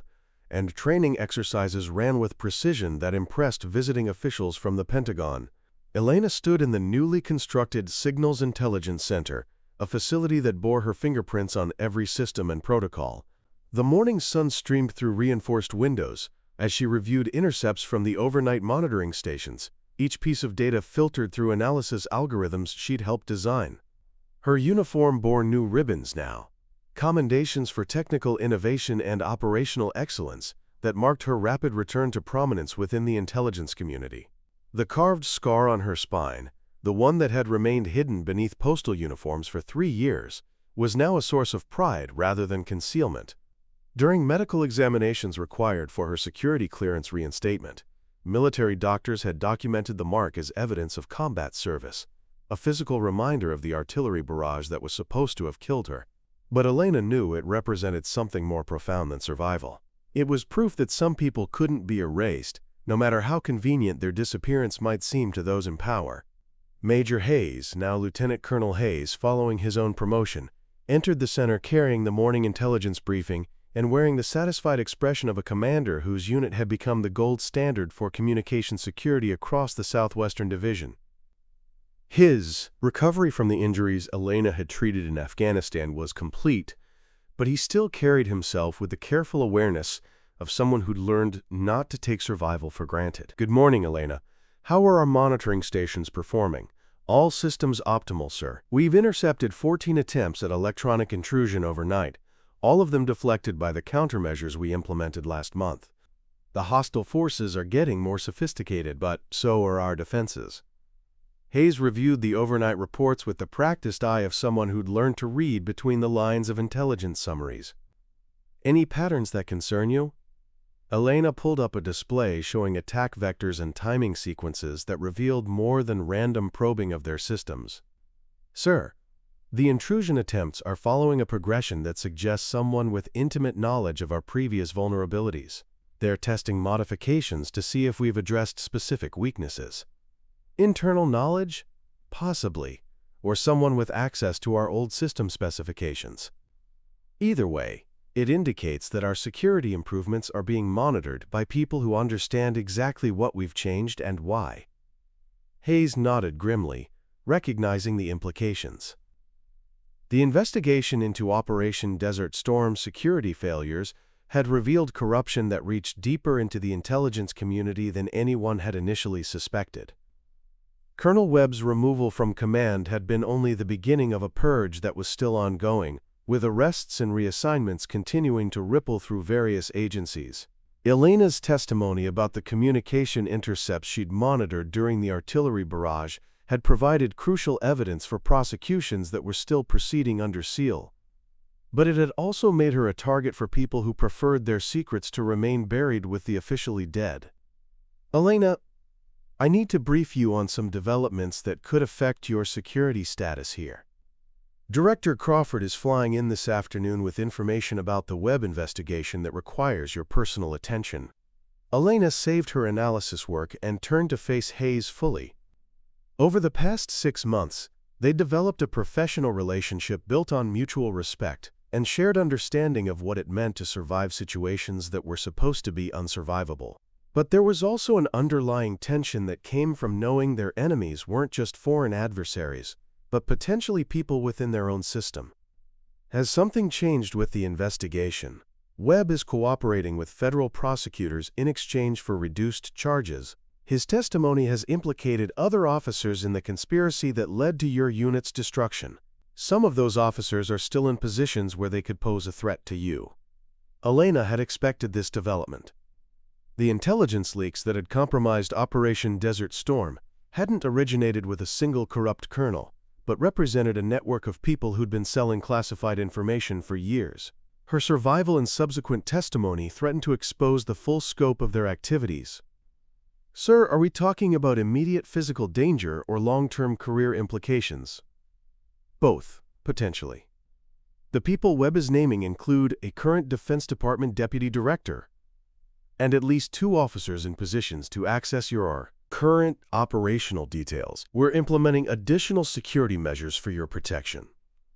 and training exercises ran with precision that impressed visiting officials from the Pentagon. Elena stood in the newly constructed Signals Intelligence Center, a facility that bore her fingerprints on every system and protocol. The morning sun streamed through reinforced windows as she reviewed intercepts from the overnight monitoring stations, each piece of data filtered through analysis algorithms she'd helped design. Her uniform bore new ribbons now, commendations for technical innovation and operational excellence that marked her rapid return to prominence within the intelligence community. The carved scar on her spine, the one that had remained hidden beneath postal uniforms for 3 years, was now a source of pride rather than concealment. During medical examinations required for her security clearance reinstatement, military doctors had documented the mark as evidence of combat service, a physical reminder of the artillery barrage that was supposed to have killed her. But Elena knew it represented something more profound than survival. It was proof that some people couldn't be erased, no matter how convenient their disappearance might seem to those in power. Major Hayes, now Lieutenant Colonel Hayes, following his own promotion, entered the center carrying the morning intelligence briefing and wearing the satisfied expression of a commander whose unit had become the gold standard for communication security across the Southwestern Division. His recovery from the injuries Elena had treated in Afghanistan was complete, but he still carried himself with the careful awareness of someone who'd learned not to take survival for granted. "Good morning, Elena. How are our monitoring stations performing?" "All systems optimal, sir. We've intercepted 14 attempts at electronic intrusion overnight, all of them deflected by the countermeasures we implemented last month. The hostile forces are getting more sophisticated, but so are our defenses." Hayes reviewed the overnight reports with the practiced eye of someone who'd learned to read between the lines of intelligence summaries. "Any patterns that concern you?" Elena pulled up a display showing attack vectors and timing sequences that revealed more than random probing of their systems. Sir, the intrusion attempts are following a progression that suggests someone with intimate knowledge of our previous vulnerabilities. They're testing modifications to see if we've addressed specific weaknesses. Internal knowledge? Possibly. Or someone with access to our old system specifications. Either way, it indicates that our security improvements are being monitored by people who understand exactly what we've changed and why. Hayes nodded grimly, recognizing the implications. The investigation into Operation Desert Storm's security failures had revealed corruption that reached deeper into the intelligence community than anyone had initially suspected. Colonel Webb's removal from command had been only the beginning of a purge that was still ongoing, with arrests and reassignments continuing to ripple through various agencies. Elena's testimony about the communication intercepts she'd monitored during the artillery barrage had provided crucial evidence for prosecutions that were still proceeding under seal. But it had also made her a target for people who preferred their secrets to remain buried with the officially dead. Elena, I need to brief you on some developments that could affect your security status here. Director Crawford is flying in this afternoon with information about the Webb investigation that requires your personal attention. Elena saved her analysis work and turned to face Hayes fully. Over the past 6 months, they developed a professional relationship built on mutual respect and shared understanding of what it meant to survive situations that were supposed to be unsurvivable. But there was also an underlying tension that came from knowing their enemies weren't just foreign adversaries, but potentially people within their own system. Has something changed with the investigation? Webb is cooperating with federal prosecutors in exchange for reduced charges. His testimony has implicated other officers in the conspiracy that led to your unit's destruction. Some of those officers are still in positions where they could pose a threat to you. Elena had expected this development. The intelligence leaks that had compromised Operation Desert Storm hadn't originated with a single corrupt colonel, but represented a network of people who'd been selling classified information for years. Her survival and subsequent testimony threatened to expose the full scope of their activities. Sir, are we talking about immediate physical danger or long-term career implications? Both, potentially. The people Webb is naming include a current Defense Department Deputy Director and at least 2 officers in positions to access your current operational details. We're implementing additional security measures for your protection.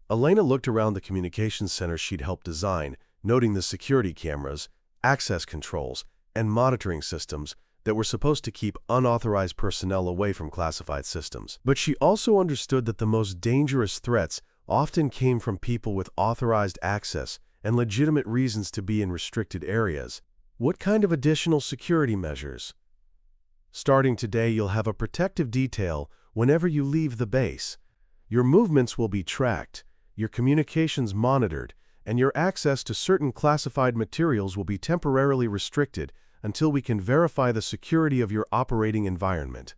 Elena looked around the communications center she'd helped design, noting the security cameras, access controls, and monitoring systems that were supposed to keep unauthorized personnel away from classified systems. But she also understood that the most dangerous threats often came from people with authorized access and legitimate reasons to be in restricted areas. What kind of additional security measures? Starting today, you'll have a protective detail whenever you leave the base. Your movements will be tracked, your communications monitored, and your access to certain classified materials will be temporarily restricted until we can verify the security of your operating environment.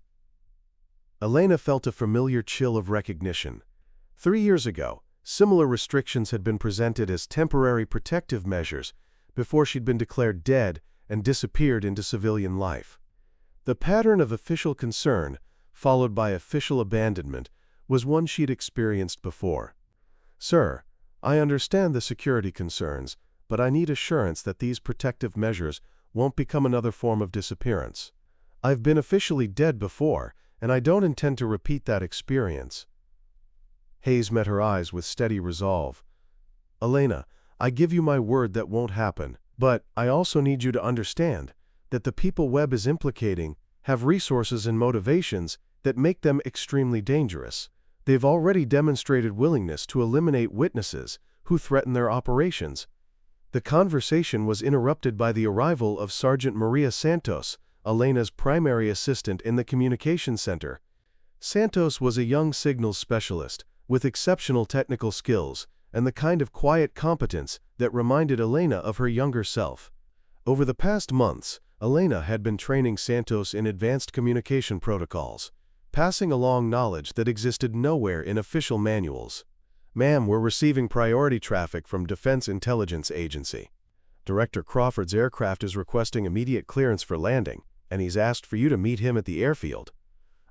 Elena felt a familiar chill of recognition. 3 years ago, similar restrictions had been presented as temporary protective measures before she'd been declared dead and disappeared into civilian life. The pattern of official concern, followed by official abandonment, was one she'd experienced before. Sir, I understand the security concerns, but I need assurance that these protective measures won't become another form of disappearance. I've been officially dead before, and I don't intend to repeat that experience. Hayes met her eyes with steady resolve. Elena, I give you my word that won't happen, but I also need you to understand that the people Webb is implicating have resources and motivations that make them extremely dangerous. They've already demonstrated willingness to eliminate witnesses who threaten their operations. The conversation was interrupted by the arrival of Sergeant Maria Santos, Elena's primary assistant in the communications center. Santos was a young signals specialist with exceptional technical skills and the kind of quiet competence that reminded Elena of her younger self. Over the past months, Elena had been training Santos in advanced communication protocols, passing along knowledge that existed nowhere in official manuals. Ma'am, we're receiving priority traffic from Defense Intelligence Agency. Director Crawford's aircraft is requesting immediate clearance for landing, and he's asked for you to meet him at the airfield."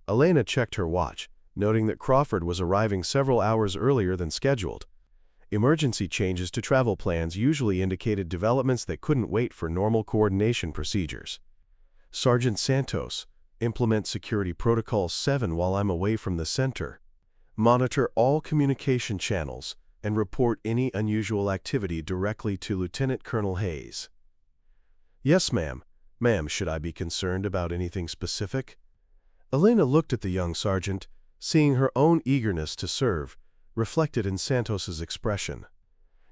Elena checked her watch, noting that Crawford was arriving several hours earlier than scheduled. Emergency changes to travel plans usually indicated developments that couldn't wait for normal coordination procedures. "Sergeant Santos, implement Security Protocol 7 while I'm away from the center. Monitor all communication channels and report any unusual activity directly to Lieutenant Colonel Hayes." "Yes, ma'am. Ma'am, should I be concerned about anything specific?" Elena looked at the young sergeant, seeing her own eagerness to serve reflected in Santos's expression.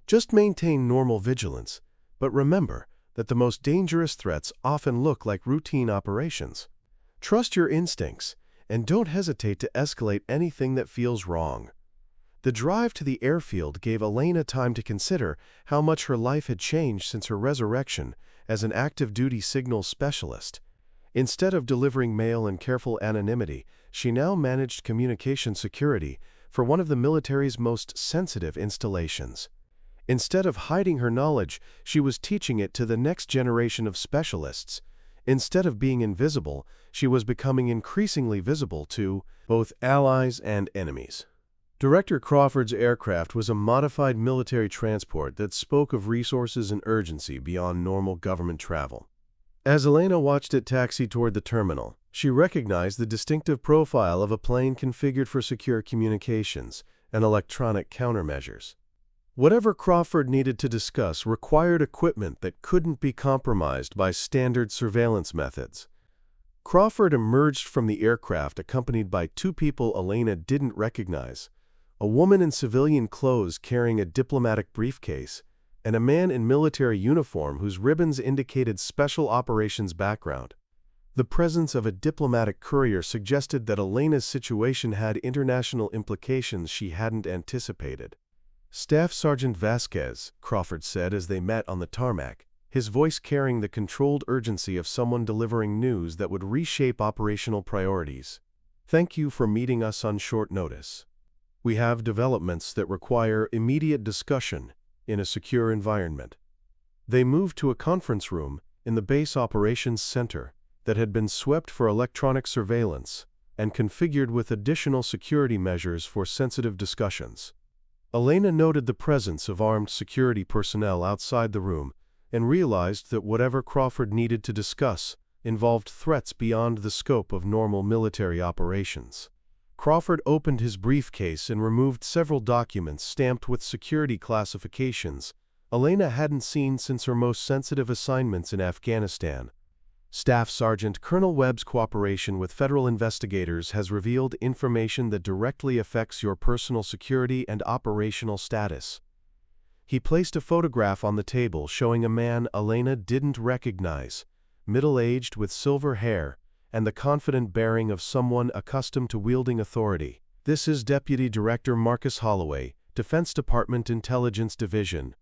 "Just maintain normal vigilance, but remember that the most dangerous threats often look like routine operations. Trust your instincts and don't hesitate to escalate anything that feels wrong." The drive to the airfield gave Elena time to consider how much her life had changed since her resurrection as an active-duty signals specialist. Instead of delivering mail in careful anonymity, she now managed communication security for one of the military's most sensitive installations. Instead of hiding her knowledge, she was teaching it to the next generation of specialists. Instead of being invisible, she was becoming increasingly visible to both allies and enemies. Director Crawford's aircraft was a modified military transport that spoke of resources and urgency beyond normal government travel. As Elena watched it taxi toward the terminal, she recognized the distinctive profile of a plane configured for secure communications and electronic countermeasures. Whatever Crawford needed to discuss required equipment that couldn't be compromised by standard surveillance methods. Crawford emerged from the aircraft accompanied by two people Elena didn't recognize: a woman in civilian clothes carrying a diplomatic briefcase, and a man in military uniform whose ribbons indicated special operations background. The presence of a diplomatic courier suggested that Elena's situation had international implications she hadn't anticipated. "Staff Sergeant Vasquez," Crawford said as they met on the tarmac, his voice carrying the controlled urgency of someone delivering news that would reshape operational priorities. "Thank you for meeting us on short notice. We have developments that require immediate discussion in a secure environment." They moved to a conference room in the base operations center that had been swept for electronic surveillance and configured with additional security measures for sensitive discussions. Elena noted the presence of armed security personnel outside the room and realized that whatever Crawford needed to discuss involved threats beyond the scope of normal military operations. Crawford opened his briefcase and removed several documents stamped with security classifications Elena hadn't seen since her most sensitive assignments in Afghanistan. "Staff Sergeant Colonel Webb's cooperation with federal investigators has revealed information that directly affects your personal security and operational status." He placed a photograph on the table showing a man Elena didn't recognize, middle-aged with silver hair and the confident bearing of someone accustomed to wielding authority. "This is Deputy Director Marcus Holloway, Defense Department Intelligence Division."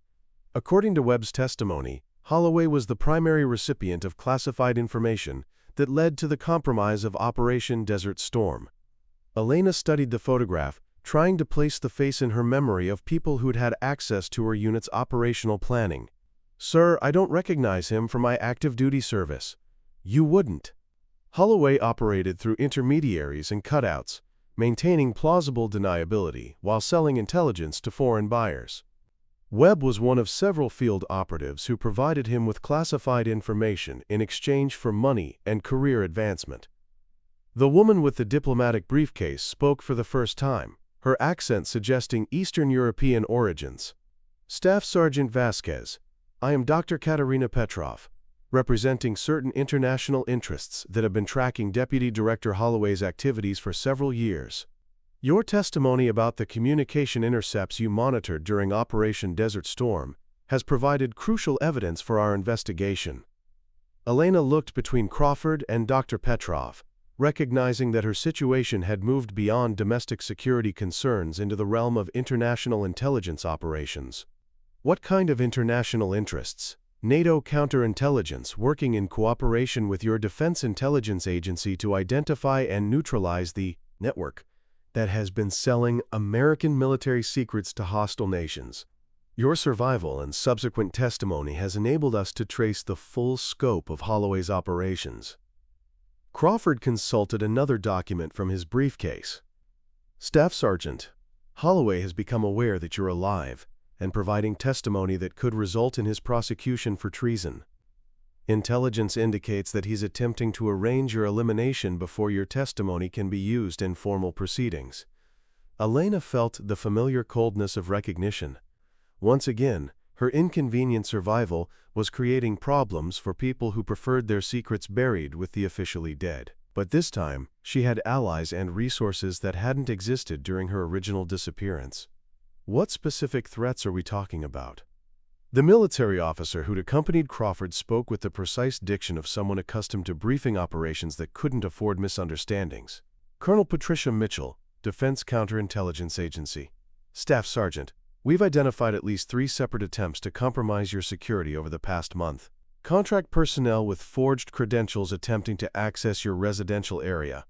According to Webb's testimony, Holloway was the primary recipient of classified information that led to the compromise of Operation Desert Storm. Elena studied the photograph, trying to place the face in her memory of people who'd had access to her unit's operational planning. "Sir, I don't recognize him from my active duty service." "You wouldn't." Holloway operated through intermediaries and cutouts, maintaining plausible deniability while selling intelligence to foreign buyers. Webb was one of several field operatives who provided him with classified information in exchange for money and career advancement. The woman with the diplomatic briefcase spoke for the first time, her accent suggesting Eastern European origins. "Staff Sergeant Vasquez, I am Dr. Katerina Petrov, representing certain international interests that have been tracking Deputy Director Holloway's activities for several years. Your testimony about the communication intercepts you monitored during Operation Desert Storm has provided crucial evidence for our investigation." Elena looked between Crawford and Dr. Petrov, recognizing that her situation had moved beyond domestic security concerns into the realm of international intelligence operations. "What kind of international interests?" "NATO counterintelligence working in cooperation with your Defense Intelligence Agency to identify and neutralize the network that has been selling American military secrets to hostile nations." Your survival and subsequent testimony has enabled us to trace the full scope of Holloway's operations. Crawford consulted another document from his briefcase. Staff Sergeant, Holloway has become aware that you're alive and providing testimony that could result in his prosecution for treason. Intelligence indicates that he's attempting to arrange your elimination before your testimony can be used in formal proceedings. Elena felt the familiar coldness of recognition. Once again, her inconvenient survival was creating problems for people who preferred their secrets buried with the officially dead. But this time, she had allies and resources that hadn't existed during her original disappearance. What specific threats are we talking about? The military officer who'd accompanied Crawford spoke with the precise diction of someone accustomed to briefing operations that couldn't afford misunderstandings. Colonel Patricia Mitchell, Defense Counterintelligence Agency. Staff Sergeant, we've identified at least 3 separate attempts to compromise your security over the past month. Contract personnel with forged credentials attempting to access your residential area,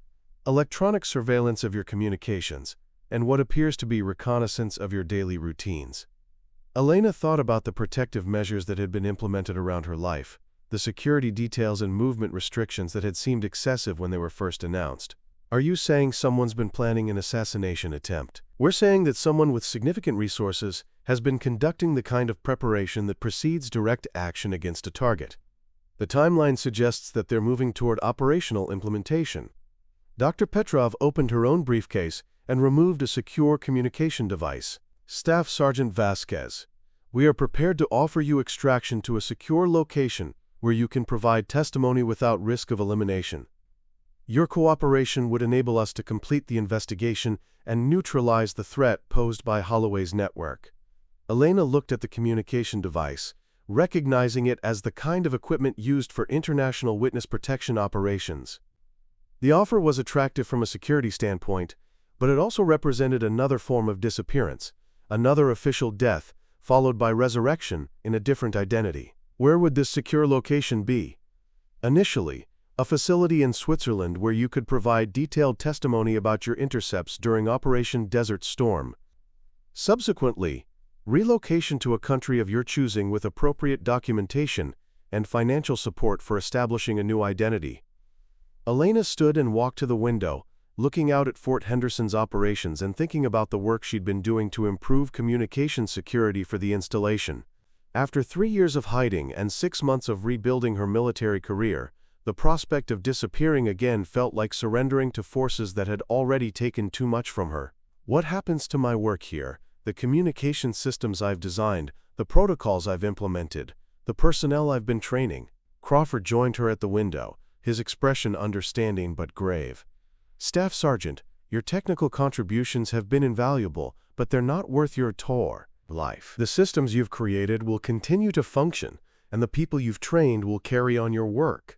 electronic surveillance of your communications, and what appears to be reconnaissance of your daily routines. Elena thought about the protective measures that had been implemented around her life, the security details and movement restrictions that had seemed excessive when they were first announced. Are you saying someone's been planning an assassination attempt? We're saying that someone with significant resources has been conducting the kind of preparation that precedes direct action against a target. The timeline suggests that they're moving toward operational implementation. Dr. Petrov opened her own briefcase and removed a secure communication device. Staff Sergeant Vasquez, we are prepared to offer you extraction to a secure location where you can provide testimony without risk of elimination. Your cooperation would enable us to complete the investigation and neutralize the threat posed by Holloway's network. Elena looked at the communication device, recognizing it as the kind of equipment used for international witness protection operations. The offer was attractive from a security standpoint, but it also represented another form of disappearance, another official death, followed by resurrection in a different identity. Where would this secure location be? Initially, a facility in Switzerland where you could provide detailed testimony about your intercepts during Operation Desert Storm. Subsequently, relocation to a country of your choosing with appropriate documentation and financial support for establishing a new identity. Elena stood and walked to the window, looking out at Fort Henderson's operations and thinking about the work she'd been doing to improve communication security for the installation. After 3 years of hiding and 6 months of rebuilding her military career, the prospect of disappearing again felt like surrendering to forces that had already taken too much from her. What happens to my work here, the communication systems I've designed, the protocols I've implemented, the personnel I've been training? Crawford joined her at the window, his expression understanding but grave. Staff Sergeant, your technical contributions have been invaluable, but they're not worth your life. The systems you've created will continue to function, and the people you've trained will carry on your work.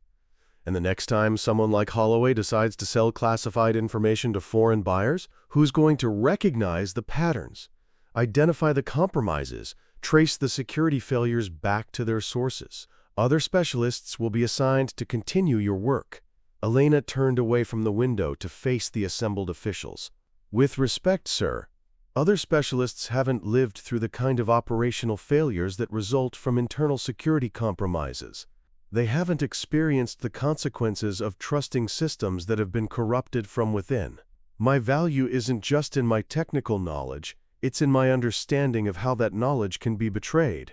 And the next time someone like Holloway decides to sell classified information to foreign buyers, who's going to recognize the patterns, identify the compromises, trace the security failures back to their sources? Other specialists will be assigned to continue your work. Elena turned away from the window to face the assembled officials. With respect, sir, other specialists haven't lived through the kind of operational failures that result from internal security compromises. They haven't experienced the consequences of trusting systems that have been corrupted from within. My value isn't just in my technical knowledge, it's in my understanding of how that knowledge can be betrayed.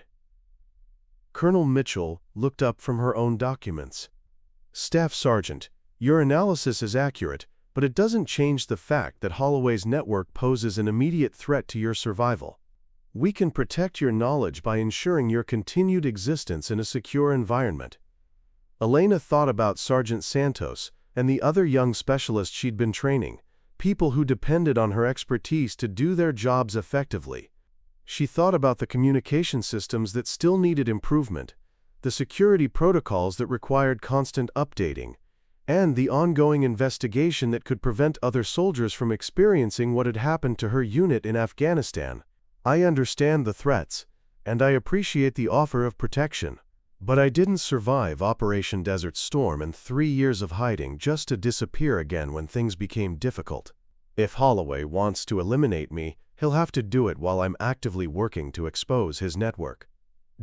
Colonel Mitchell looked up from her own documents. Staff Sergeant, your analysis is accurate, but it doesn't change the fact that Holloway's network poses an immediate threat to your survival. We can protect your knowledge by ensuring your continued existence in a secure environment. Elena thought about Sergeant Santos and the other young specialists she'd been training, people who depended on her expertise to do their jobs effectively. She thought about the communication systems that still needed improvement, the security protocols that required constant updating, and the ongoing investigation that could prevent other soldiers from experiencing what had happened to her unit in Afghanistan. I understand the threats, and I appreciate the offer of protection. But I didn't survive Operation Desert Storm and 3 years of hiding just to disappear again when things became difficult. If Holloway wants to eliminate me, He'll have to do it while I'm actively working to expose his network."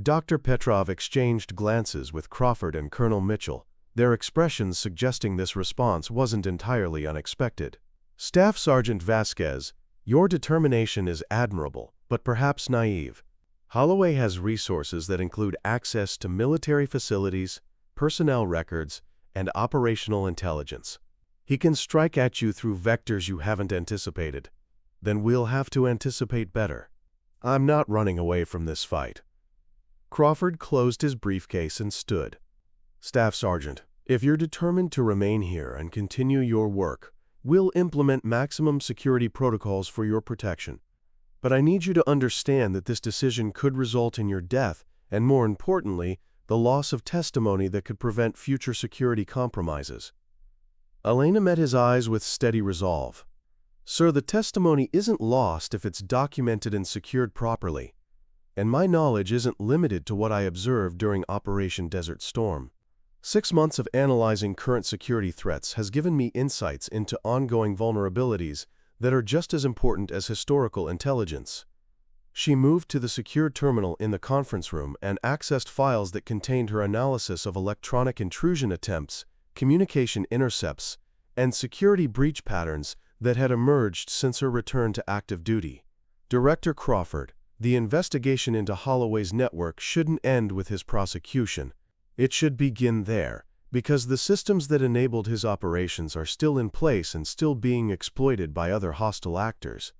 Dr. Petrov exchanged glances with Crawford and Colonel Mitchell, their expressions suggesting this response wasn't entirely unexpected. "Staff Sergeant Vasquez, your determination is admirable, but perhaps naive. Holloway has resources that include access to military facilities, personnel records, and operational intelligence. He can strike at you through vectors you haven't anticipated. Then we'll have to anticipate better. I'm not running away from this fight." Crawford closed his briefcase and stood. "Staff Sergeant, if you're determined to remain here and continue your work, we'll implement maximum security protocols for your protection. But I need you to understand that this decision could result in your death and, more importantly, the loss of testimony that could prevent future security compromises." Elena met his eyes with steady resolve. "Sir, the testimony isn't lost if it's documented and secured properly. And my knowledge isn't limited to what I observed during Operation Desert Storm. 6 months of analyzing current security threats has given me insights into ongoing vulnerabilities that are just as important as historical intelligence." She moved to the secure terminal in the conference room and accessed files that contained her analysis of electronic intrusion attempts, communication intercepts, and security breach patterns that had emerged since her return to active duty. "Director Crawford, the investigation into Holloway's network shouldn't end with his prosecution. It should begin there, because the systems that enabled his operations are still in place and still being exploited by other hostile actors."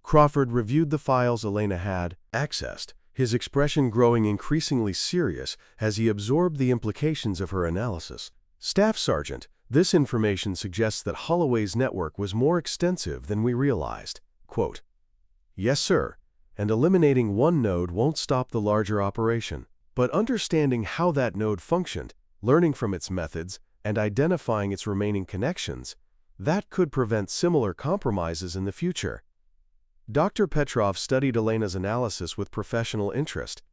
Crawford reviewed the files Elena had accessed, his expression growing increasingly serious as he absorbed the implications of her analysis. "Staff Sergeant, this information suggests that Holloway's network was more extensive than we realized." Quote, "Yes, sir, and eliminating one node won't stop the larger operation. But understanding how that node functioned, learning from its methods, and identifying its remaining connections, that could prevent similar compromises in the future." Dr. Petrov studied Elena's analysis with professional interest.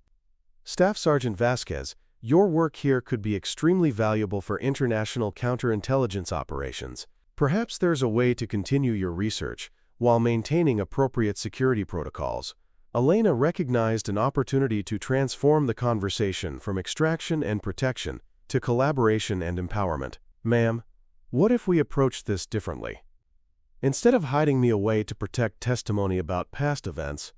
"Staff Sergeant Vasquez, your work here could be extremely valuable for international counterintelligence operations. Perhaps there's a way to continue your research while maintaining appropriate security protocols." Elena recognized an opportunity to transform the conversation from extraction and protection to collaboration and empowerment. "Ma'am, what if we approached this differently? Instead of hiding me away to protect testimony about past events,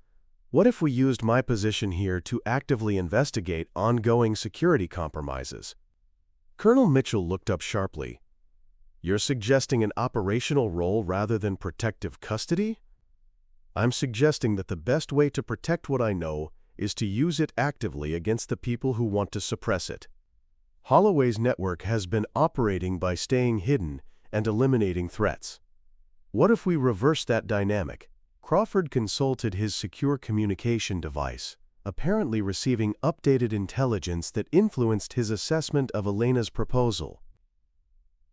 what if we used my position here to actively investigate ongoing security compromises?" Colonel Mitchell looked up sharply. "You're suggesting an operational role rather than protective custody?" "I'm suggesting that the best way to protect what I know is to use it actively against the people who want to suppress it. Holloway's network has been operating by staying hidden and eliminating threats. What if we reverse that dynamic?" Crawford consulted his secure communication device, apparently receiving updated intelligence that influenced his assessment of Elena's proposal.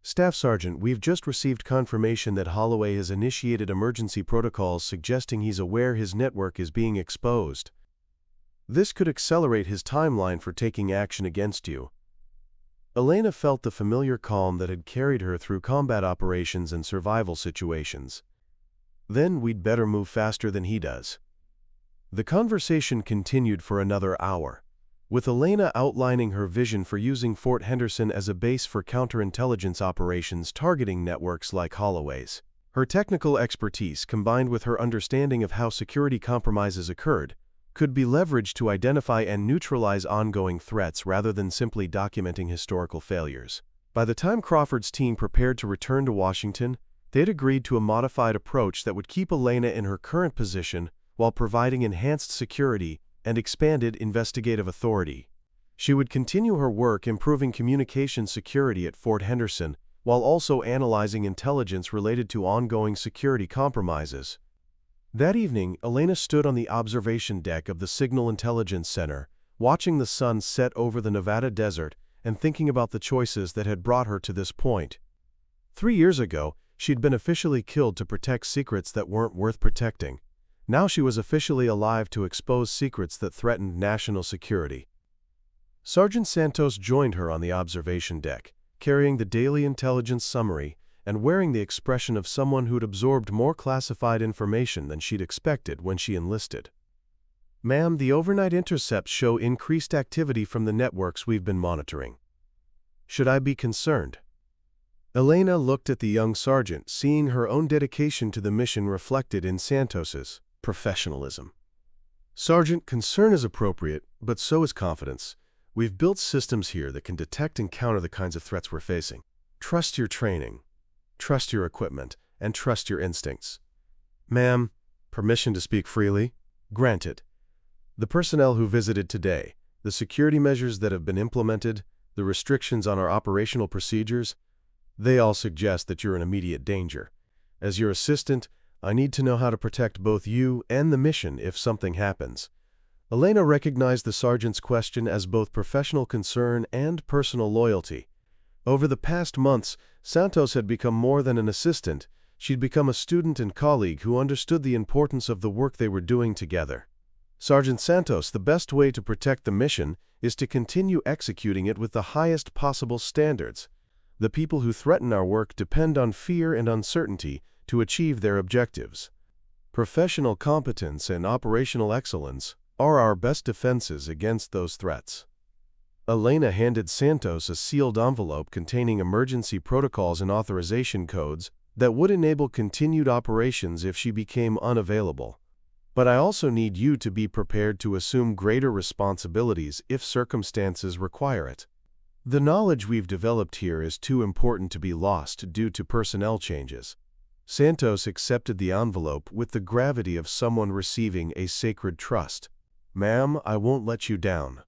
"Staff Sergeant, we've just received confirmation that Holloway has initiated emergency protocols suggesting he's aware his network is being exposed. This could accelerate his timeline for taking action against you." Elena felt the familiar calm that had carried her through combat operations and survival situations. "Then we'd better move faster than he does." The conversation continued for another hour, with Elena outlining her vision for using Fort Henderson as a base for counterintelligence operations targeting networks like Holloway's. Her technical expertise, combined with her understanding of how security compromises occurred, could be leveraged to identify and neutralize ongoing threats rather than simply documenting historical failures. By the time Crawford's team prepared to return to Washington, they'd agreed to a modified approach that would keep Elena in her current position while providing enhanced security and expanded investigative authority. She would continue her work improving communication security at Fort Henderson while also analyzing intelligence related to ongoing security compromises. That evening, Elena stood on the observation deck of the Signal Intelligence Center, watching the sun set over the Nevada desert and thinking about the choices that had brought her to this point. 3 years ago, she'd been officially killed to protect secrets that weren't worth protecting. Now she was officially alive to expose secrets that threatened national security. Sergeant Santos joined her on the observation deck, carrying the daily intelligence summary and wearing the expression of someone who'd absorbed more classified information than she'd expected when she enlisted. "Ma'am, the overnight intercepts show increased activity from the networks we've been monitoring. Should I be concerned?" Elena looked at the young sergeant, seeing her own dedication to the mission reflected in Santos's professionalism. "Sergeant, concern is appropriate, but so is confidence. We've built systems here that can detect and counter the kinds of threats we're facing. Trust your training, trust your equipment, and trust your instincts." "Ma'am, permission to speak freely?" "Granted. The personnel who visited today, the security measures that have been implemented, the restrictions on our operational procedures, they all suggest that you're in immediate danger. As your assistant, I need to know how to protect both you and the mission if something happens." Elena recognized the sergeant's question as both professional concern and personal loyalty. Over the past months, Santos had become more than an assistant. She'd become a student and colleague who understood the importance of the work they were doing together. "Sergeant Santos, the best way to protect the mission is to continue executing it with the highest possible standards. The people who threaten our work depend on fear and uncertainty to achieve their objectives. Professional competence and operational excellence are our best defenses against those threats." Elena handed Santos a sealed envelope containing emergency protocols and authorization codes that would enable continued operations if she became unavailable. "But I also need you to be prepared to assume greater responsibilities if circumstances require it. The knowledge we've developed here is too important to be lost due to personnel changes." Santos accepted the envelope with the gravity of someone receiving a sacred trust. "Ma'am, I won't let you down."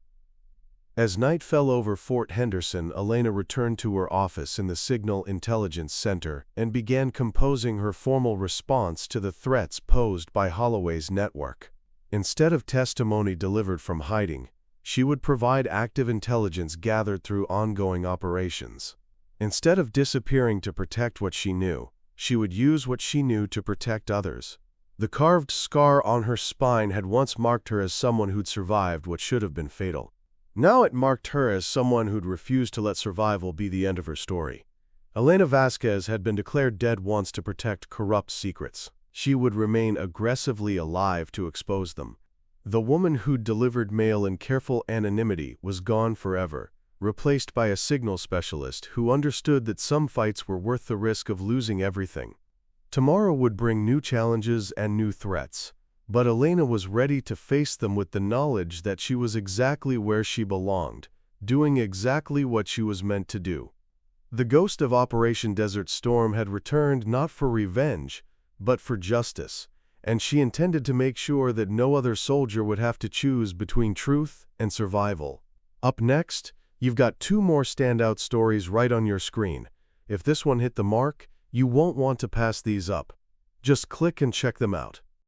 As night fell over Fort Henderson, Elena returned to her office in the Signal Intelligence Center and began composing her formal response to the threats posed by Holloway's network. Instead of testimony delivered from hiding, she would provide active intelligence gathered through ongoing operations. Instead of disappearing to protect what she knew, she would use what she knew to protect others. The carved scar on her spine had once marked her as someone who'd survived what should have been fatal. Now it marked her as someone who'd refused to let survival be the end of her story. Elena Vasquez had been declared dead once to protect corrupt secrets. She would remain aggressively alive to expose them. The woman who'd delivered mail in careful anonymity was gone forever, replaced by a signal specialist who understood that some fights were worth the risk of losing everything. Tomorrow would bring new challenges and new threats. But Elena was ready to face them with the knowledge that she was exactly where she belonged, doing exactly what she was meant to do. The ghost of Operation Desert Storm had returned not for revenge, but for justice, and she intended to make sure that no other soldier would have to choose between truth and survival. Up next, you've got 2 more standout stories right on your screen. If this one hit the mark, you won't want to pass these up. Just click and check them out.